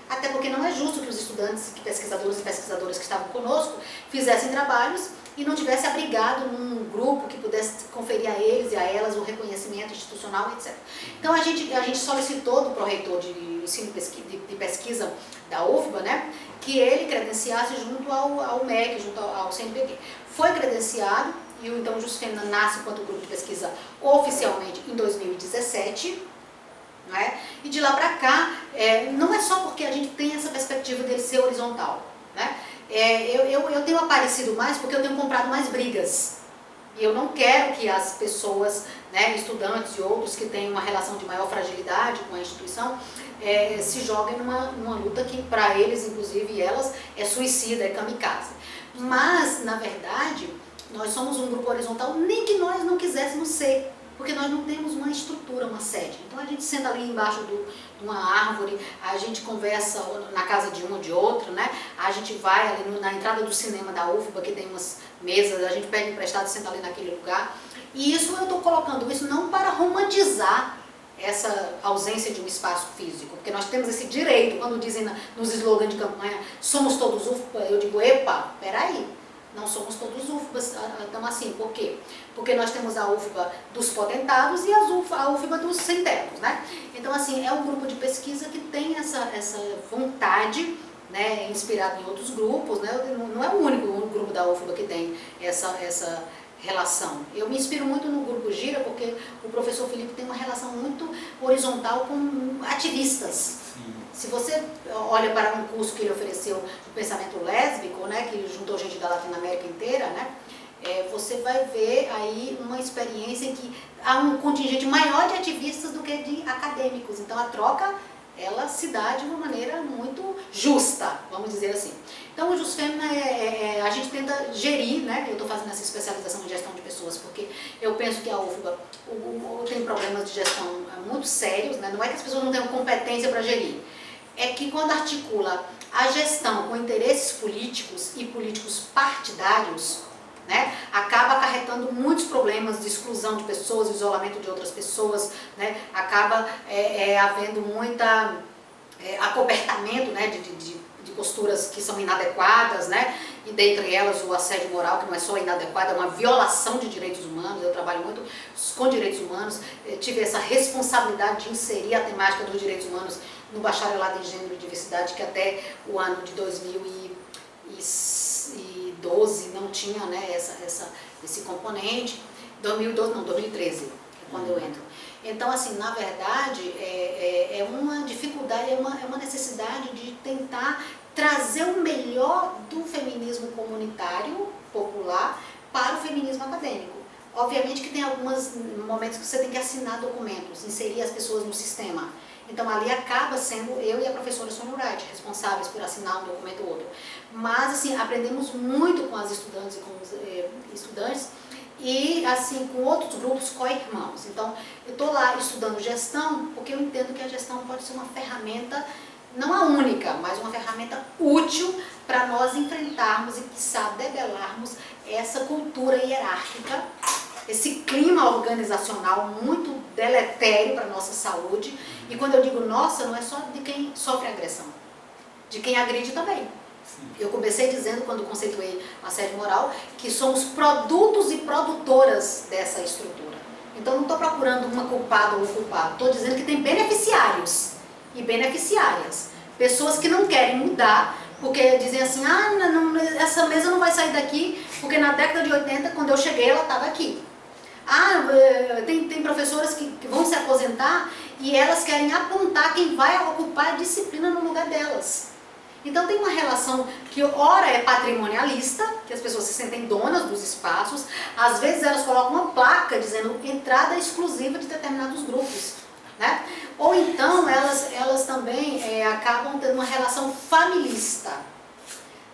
até porque não é justo que os estudantes, que pesquisadores e pesquisadoras que estavam conosco fizessem trabalhos e não tivesse abrigado num grupo que pudesse conferir a eles e a elas o reconhecimento institucional, etc. Então a gente solicitou do pró-reitor de ensino de pesquisa da UFBA, né, que ele credenciasse junto ao MEC, junto ao CNPq. Foi credenciado e então o JusFem nasce enquanto grupo de pesquisa oficialmente em 2017. Né? E de lá para cá, não é só porque a gente tem essa perspectiva dele ser horizontal. Né? Eu tenho aparecido mais porque eu tenho comprado mais brigas. E eu não quero que as pessoas, né, estudantes e outros que têm uma relação de maior fragilidade com a instituição, se joguem numa luta que para eles, inclusive, e elas, é suicida, é kamikaze. Mas, na verdade, nós somos um grupo horizontal, nem que nós não quiséssemos ser. Porque nós não temos uma estrutura, uma sede. Então a gente senta ali embaixo de uma árvore, a gente conversa na casa de um ou de outro, né? A gente vai ali na entrada do cinema da UFBA, que tem umas mesas, a gente pede emprestado e senta ali naquele lugar. E isso eu estou colocando isso não para romantizar essa ausência de um espaço físico, porque nós temos esse direito, quando dizem nos slogans de campanha, somos todos UFBA, eu digo, epa, peraí. Não somos todos UFBAs, então assim, por quê? Porque nós temos a UFBA dos potentados e a UFBA dos sem-tetos, né? Então assim, é um grupo de pesquisa que tem essa vontade, né, inspirado em outros grupos, né? Não é o único grupo da UFBA que tem essa relação. Eu me inspiro muito no grupo Gira, porque o professor Felipe tem uma relação muito horizontal com ativistas. Sim. Se você olha para um curso que ele ofereceu, o pensamento lésbico, né, que juntou gente da Latinoamérica inteira, né, você vai ver aí uma experiência em que há um contingente maior de ativistas do que de acadêmicos. Então a troca, ela se dá de uma maneira muito justa, vamos dizer assim. Então o JusFem, a gente tenta gerir, né, eu estou fazendo essa especialização em gestão de pessoas, porque eu penso que a UFBA tem problemas de gestão muito sérios, né, não é que as pessoas não tenham competência para gerir, é que quando articula a gestão com interesses políticos e políticos partidários, né, acaba acarretando muitos problemas de exclusão de pessoas, isolamento de outras pessoas, né, acaba havendo muita acobertamento, né, de posturas que são inadequadas, né, e dentre elas o assédio moral, que não é só inadequado, é uma violação de direitos humanos. Eu trabalho muito com direitos humanos, tive essa responsabilidade de inserir a temática dos direitos humanos no bacharelado em gênero e diversidade, que até o ano de 2012 não tinha, né, esse componente. 2012 não, 2013, é quando eu entro. Então, assim, na verdade, é uma dificuldade, é uma necessidade de tentar trazer o melhor do feminismo comunitário, popular, para o feminismo acadêmico. Obviamente que tem alguns momentos que você tem que assinar documentos, inserir as pessoas no sistema. Então ali acaba sendo eu e a professora Sônia Wright responsáveis por assinar um documento ou outro. Mas assim, aprendemos muito com as estudantes e com os estudantes e assim com outros grupos co-irmãos. Então eu estou lá estudando gestão porque eu entendo que a gestão pode ser uma ferramenta, não a única, mas uma ferramenta útil para nós enfrentarmos e, quiçá, debelarmos essa cultura hierárquica, esse clima organizacional muito deletério para a nossa saúde. E quando eu digo nossa, não é só de quem sofre agressão, de quem agride também. Eu comecei dizendo, quando conceituei assédio moral, que somos produtos e produtoras dessa estrutura. Então não estou procurando uma culpada ou um culpado, estou dizendo que tem beneficiários e beneficiárias. Pessoas que não querem mudar, porque dizem assim, essa mesa não vai sair daqui, porque na década de 80, quando eu cheguei, ela estava aqui. Tem professoras que vão se aposentar e elas querem apontar quem vai ocupar a disciplina no lugar delas. Então tem uma relação que ora é patrimonialista, que as pessoas se sentem donas dos espaços, às vezes elas colocam uma placa dizendo entrada exclusiva de determinados grupos, né? Ou então elas também acabam tendo uma relação familista.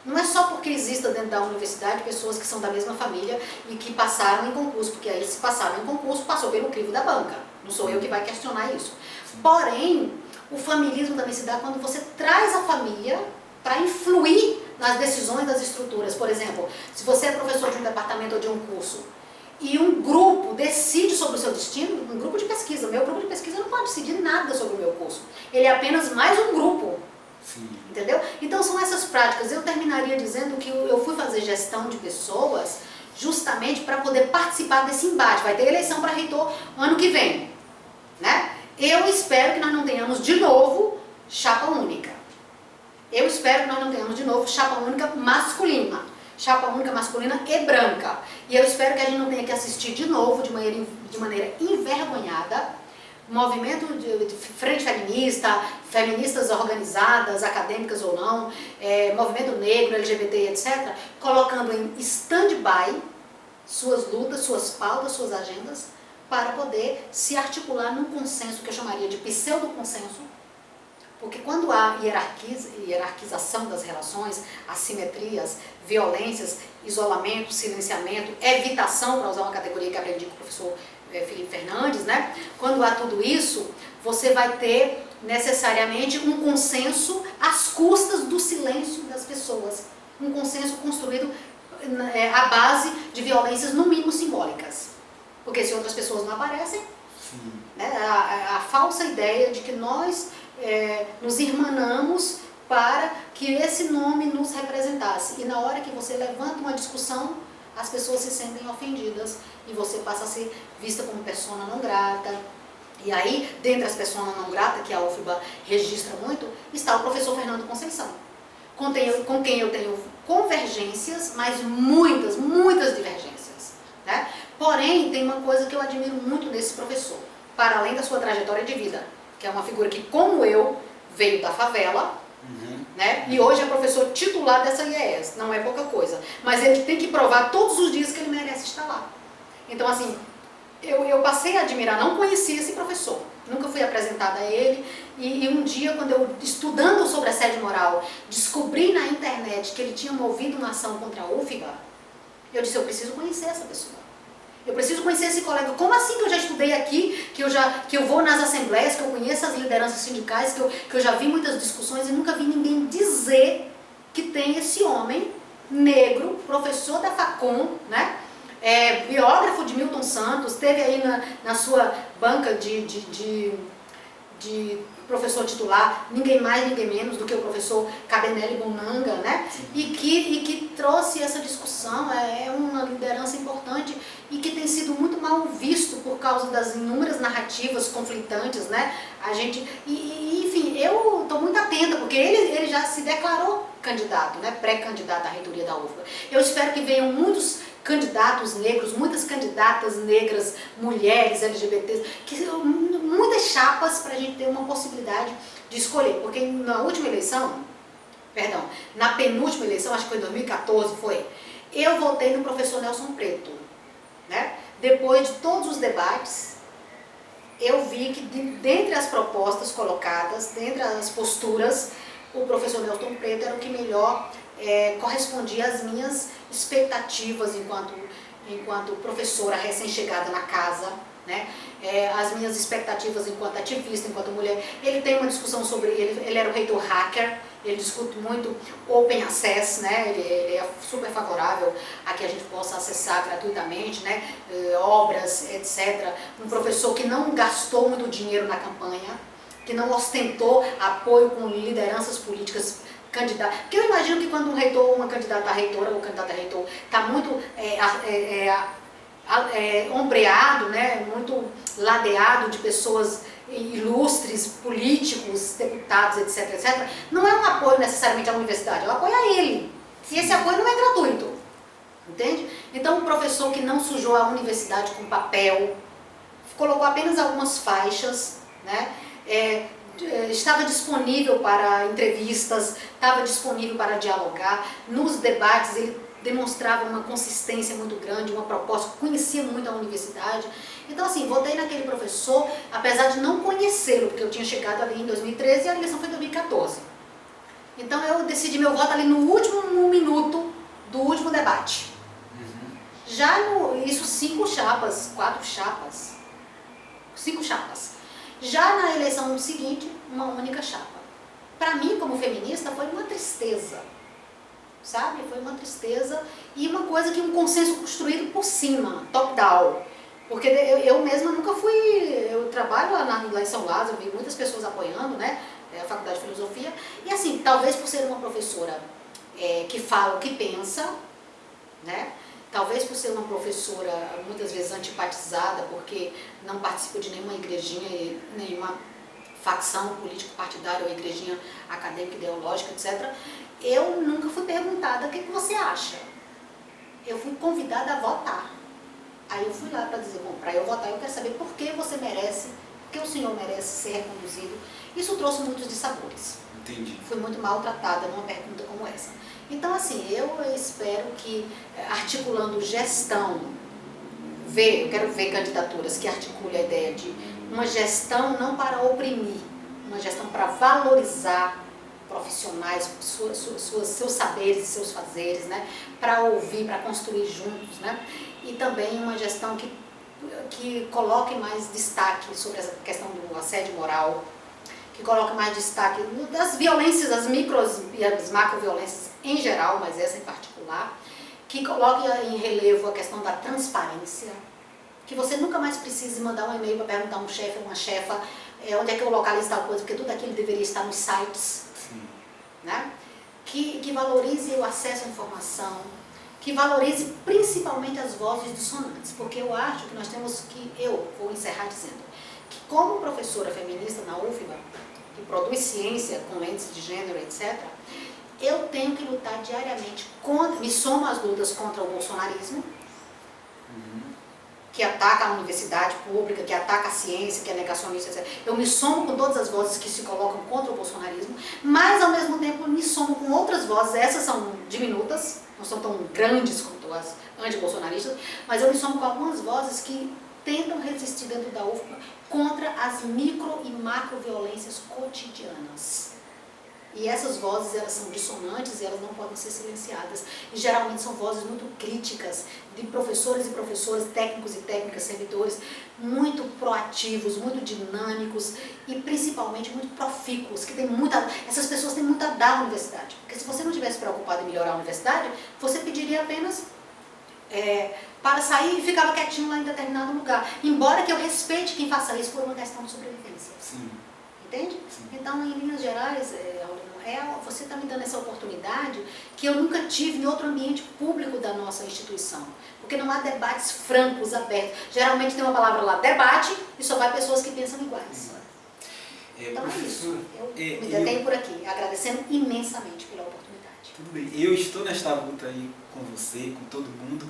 Não é só porque exista dentro da universidade pessoas que são da mesma família e que passaram em concurso, porque aí se passaram em concurso, passou pelo crivo da banca. Não sou eu que vai questionar isso. Porém, o familismo também se dá quando você traz a família para influir nas decisões das estruturas. Por exemplo, se você é professor de um departamento ou de um curso e um grupo decide sobre o seu destino, um grupo de pesquisa, meu grupo de pesquisa não pode decidir nada sobre o meu curso. Ele é apenas mais um grupo. Sim. Entendeu? Então são essas práticas. Eu terminaria dizendo que eu fui fazer gestão de pessoas justamente para poder participar desse embate. Vai ter eleição para reitor ano que vem, né? Eu espero que nós não tenhamos de novo chapa única. Eu espero que nós não tenhamos de novo chapa única masculina. Chapa única masculina e branca. E eu espero que a gente não tenha que assistir de novo, de maneira envergonhada, movimento de frente feminista, feministas organizadas, acadêmicas ou não, movimento negro, LGBT, etc., colocando em stand-by suas lutas, suas pautas, suas agendas, para poder se articular num consenso que eu chamaria de pseudo-consenso, porque quando há hierarquização das relações, assimetrias, violências, isolamento, silenciamento, evitação, para usar uma categoria que aprendi com o professor Felipe Fernandes, né? Quando há tudo isso, você vai ter necessariamente um consenso às custas do silêncio das pessoas. Um consenso construído à base de violências no mínimo simbólicas. Porque se outras pessoas não aparecem, né, a falsa ideia de que nós nos irmanamos para que esse nome nos representasse. E na hora que você levanta uma discussão, as pessoas se sentem ofendidas e você passa a ser vista como persona não grata. E aí, dentre as pessoas não gratas, que a UFBA registra muito, está o professor Fernando Conceição, com quem eu tenho convergências, mas muitas divergências, né? Porém, tem uma coisa que eu admiro muito nesse professor, para além da sua trajetória de vida, que é uma figura que, como eu, veio da favela, né? E hoje é professor titular dessa IES, não é pouca coisa, mas ele tem que provar todos os dias que ele merece estar lá. Então, assim, eu passei a admirar, não conhecia esse professor, nunca fui apresentada a ele, e um dia, quando eu, estudando sobre assédio moral, descobri na internet que ele tinha movido uma ação contra a UFBA, eu disse, eu preciso conhecer essa pessoa. Eu preciso conhecer esse colega. Como assim que eu já estudei aqui, que eu vou nas assembleias, que eu conheço as lideranças sindicais, que eu já vi muitas discussões e nunca vi ninguém dizer que tem esse homem negro, professor da Facom, né? Biógrafo de Milton Santos, teve aí na sua banca de professor titular, ninguém mais, ninguém menos do que o professor Cabenelli Bonanga, né? E que trouxe essa discussão, é uma liderança importante e que tem sido muito mal visto por causa das inúmeras narrativas conflitantes, né? Enfim, eu estou muito atenta, porque ele já se declarou candidato, né? Pré-candidato à reitoria da UFBA. Eu espero que venham muitos candidatos negros, muitas candidatas negras, mulheres, LGBTs, muitas chapas para a gente ter uma possibilidade de escolher, porque na última eleição, na penúltima eleição, acho que foi em 2014, eu votei no professor Nelson Preto, né? Depois de todos os debates, eu vi que dentre as propostas colocadas, dentre as posturas, o professor Nelson Preto era o que melhor correspondia às minhas expectativas enquanto professora recém-chegada na casa, né? As minhas expectativas enquanto ativista, enquanto mulher. Ele tem uma discussão sobre, ele era o reitor hacker, ele discute muito open access, né? Ele é super favorável a que a gente possa acessar gratuitamente, né? Obras, etc. Um professor que não gastou muito dinheiro na campanha, que não ostentou apoio com lideranças políticas candidatas. Porque eu imagino que quando um reitor ou uma candidata a reitora ou candidato a reitor está muito ombreado, né, muito ladeado de pessoas ilustres, políticos, deputados, etc., não é um apoio necessariamente à universidade, é um apoio a ele. E esse apoio não é gratuito, entende? Então, um professor que não sujou a universidade com papel, colocou apenas algumas faixas, né, estava disponível para entrevistas, estava disponível para dialogar, nos debates ele demonstrava uma consistência muito grande, uma proposta, conhecia muito a universidade. Então, assim, votei naquele professor, apesar de não conhecê-lo, porque eu tinha chegado ali em 2013 e a eleição foi em 2014. Então, eu decidi meu voto ali no último minuto do último debate. Já isso 5 chapas, 4 chapas, 5 chapas. Já na eleição seguinte, uma única chapa. Para mim, como feminista, foi uma tristeza. Sabe? Foi uma tristeza e uma coisa que um consenso construído por cima, top-down. Porque eu mesma nunca fui, eu trabalho lá em São Lázaro, vi muitas pessoas apoiando, né? a Faculdade de Filosofia, e assim, talvez por ser uma professora que fala o que pensa, né? Talvez por ser uma professora muitas vezes antipatizada, porque não participa de nenhuma igrejinha, nenhuma facção político-partidária ou igrejinha acadêmica, ideológica, etc. Eu nunca fui perguntada o que você acha. Eu fui convidada a votar. Aí eu fui lá para dizer, bom, para eu votar eu quero saber por que você merece, por que o senhor merece ser reconduzido. Isso trouxe muitos dissabores. Entendi. Fui muito maltratada numa pergunta como essa. Então, assim, eu espero que, articulando gestão, eu quero ver candidaturas que articulem a ideia de uma gestão não para oprimir, uma gestão para valorizar profissionais, seus saberes e seus fazeres, né? Para ouvir, para construir juntos, né? E também uma gestão que coloque mais destaque sobre essa questão do assédio moral, que coloque mais destaque das violências, as micros e as macroviolências em geral, mas essa em particular, que coloque em relevo a questão da transparência, que você nunca mais precise mandar um e-mail para perguntar a um chefe ou uma chefa onde é que eu localizo tal coisa, porque tudo aquilo deveria estar nos sites. Sim. Né? Que valorize o acesso à informação, que valorize principalmente as vozes dissonantes, porque eu acho que nós temos que, eu vou encerrar dizendo, que como professora feminista na UFBA, que produz ciência com lentes de gênero, etc., eu tenho que lutar diariamente, me somo às lutas contra o bolsonarismo, que ataca a universidade pública, que ataca a ciência, que é negacionista, etc. Eu me somo com todas as vozes que se colocam contra o bolsonarismo, mas ao mesmo tempo me somo com outras vozes, essas são diminutas, não são tão grandes quanto as antibolsonaristas, mas eu me somo com algumas vozes que tentam resistir dentro da UFBA contra as micro e macro violências cotidianas. E essas vozes, elas são dissonantes e elas não podem ser silenciadas. E geralmente são vozes muito críticas de professores e professoras, técnicos e técnicas, servidores, muito proativos, muito dinâmicos e principalmente muito profícuos, que tem essas pessoas têm muito a dar à universidade. Porque se você não tivesse preocupado em melhorar a universidade, você pediria apenas para sair e ficava quietinho lá em determinado lugar. Embora que eu respeite quem faça isso por uma questão de sobrevivência. Sim. Entende? Sim. Então, em linhas gerais, você está me dando essa oportunidade que eu nunca tive em outro ambiente público da nossa instituição. Porque não há debates francos, abertos. Geralmente tem uma palavra lá, debate, e só vai pessoas que pensam iguais. Então é isso. Eu me detenho por aqui, agradecendo imensamente pela oportunidade. Tudo bem. Eu estou nesta luta aí com você, com todo mundo.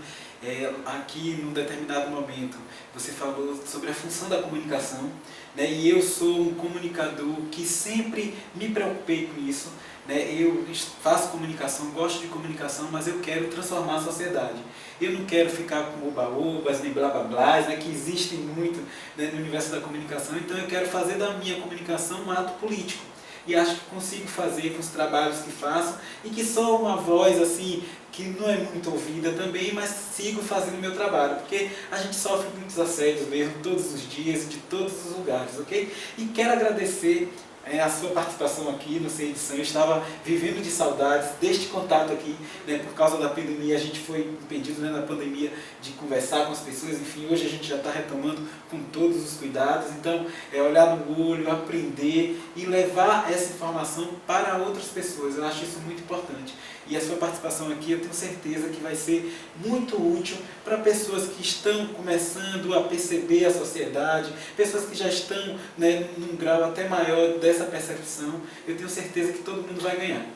Aqui, num determinado momento, você falou sobre a função da comunicação, né? E eu sou um comunicador que sempre me preocupei com isso, né? Eu faço comunicação, gosto de comunicação, mas eu quero transformar a sociedade. Eu não quero ficar com oba-obas, nem blá-blá-blás, né? Que existem muito, né, no universo da comunicação. Então eu quero fazer da minha comunicação um ato político. E acho que consigo fazer com os trabalhos que faço e que sou uma voz assim que não é muito ouvida também, mas sigo fazendo o meu trabalho, porque a gente sofre muitos assédios mesmo, todos os dias, de todos os lugares, ok? E quero agradecer a sua participação aqui no Sem Edição. Eu estava vivendo de saudades deste contato aqui, né? Por causa da pandemia, a gente foi impedido, né, na pandemia de conversar com as pessoas, enfim, hoje a gente já está retomando com todos os cuidados. Então, olhar no olho, aprender e levar essa informação para outras pessoas, eu acho isso muito importante. E a sua participação aqui, eu tenho certeza que vai ser muito útil para pessoas que estão começando a perceber a sociedade, pessoas que já estão, né, num grau até maior dessa percepção. Eu tenho certeza que todo mundo vai ganhar.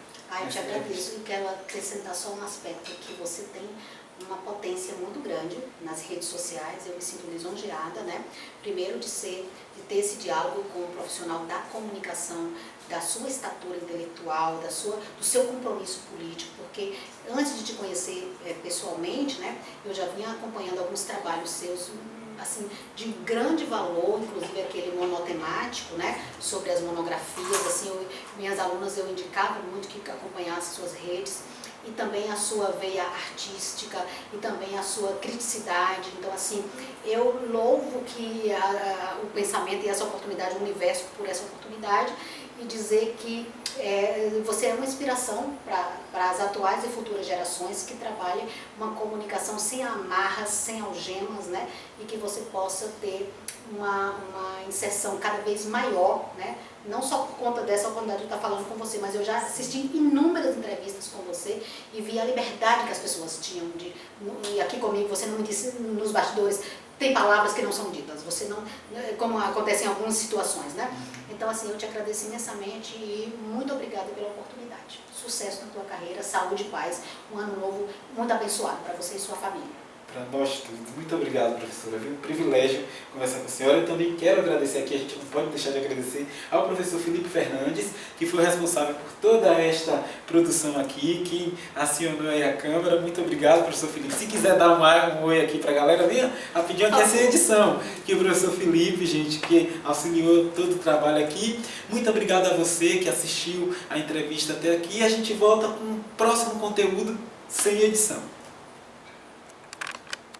Eu te agradeço e quero acrescentar só um aspecto, que você tem uma potência muito grande nas redes sociais. Eu me sinto lisonjeada, né? Primeiro de ter esse diálogo com o profissional da comunicação, da sua estatura intelectual, do seu compromisso político, porque antes de te conhecer pessoalmente, né, eu já vinha acompanhando alguns trabalhos seus, assim, de grande valor, inclusive aquele monotemático, né, sobre as monografias, assim, minhas alunas eu indicava muito que acompanhassem suas redes, e também a sua veia artística, e também a sua criticidade. Então, assim, eu louvo que o pensamento e essa oportunidade, o universo por essa oportunidade, e dizer que você é uma inspiração para as atuais e futuras gerações que trabalhem uma comunicação sem amarras, sem algemas, né? E que você possa ter uma inserção cada vez maior, né? Não só por conta dessa oportunidade de estar falando com você, mas eu já assisti inúmeras entrevistas com você e vi a liberdade que as pessoas tinham e aqui comigo você não me disse nos bastidores, tem palavras que não são ditas, você não, como acontece em algumas situações, né? Então assim, eu te agradeço imensamente e muito obrigada pela oportunidade. Sucesso na tua carreira, saúde e paz, um ano novo muito abençoado para você e sua família. Para nós todos. Muito obrigado, professora. Foi um privilégio conversar com a senhora. Eu também quero agradecer aqui, a gente não pode deixar de agradecer ao professor Felipe Fernandes, que foi responsável por toda esta produção aqui, que acionou aí a câmera. Muito obrigado, professor Felipe. Se quiser dar um oi aqui para a galera, venha rapidinho aqui essa edição, que o professor Felipe, gente, que auxiliou todo o trabalho aqui. Muito obrigado a você que assistiu a entrevista até aqui. A gente volta com um próximo conteúdo sem edição.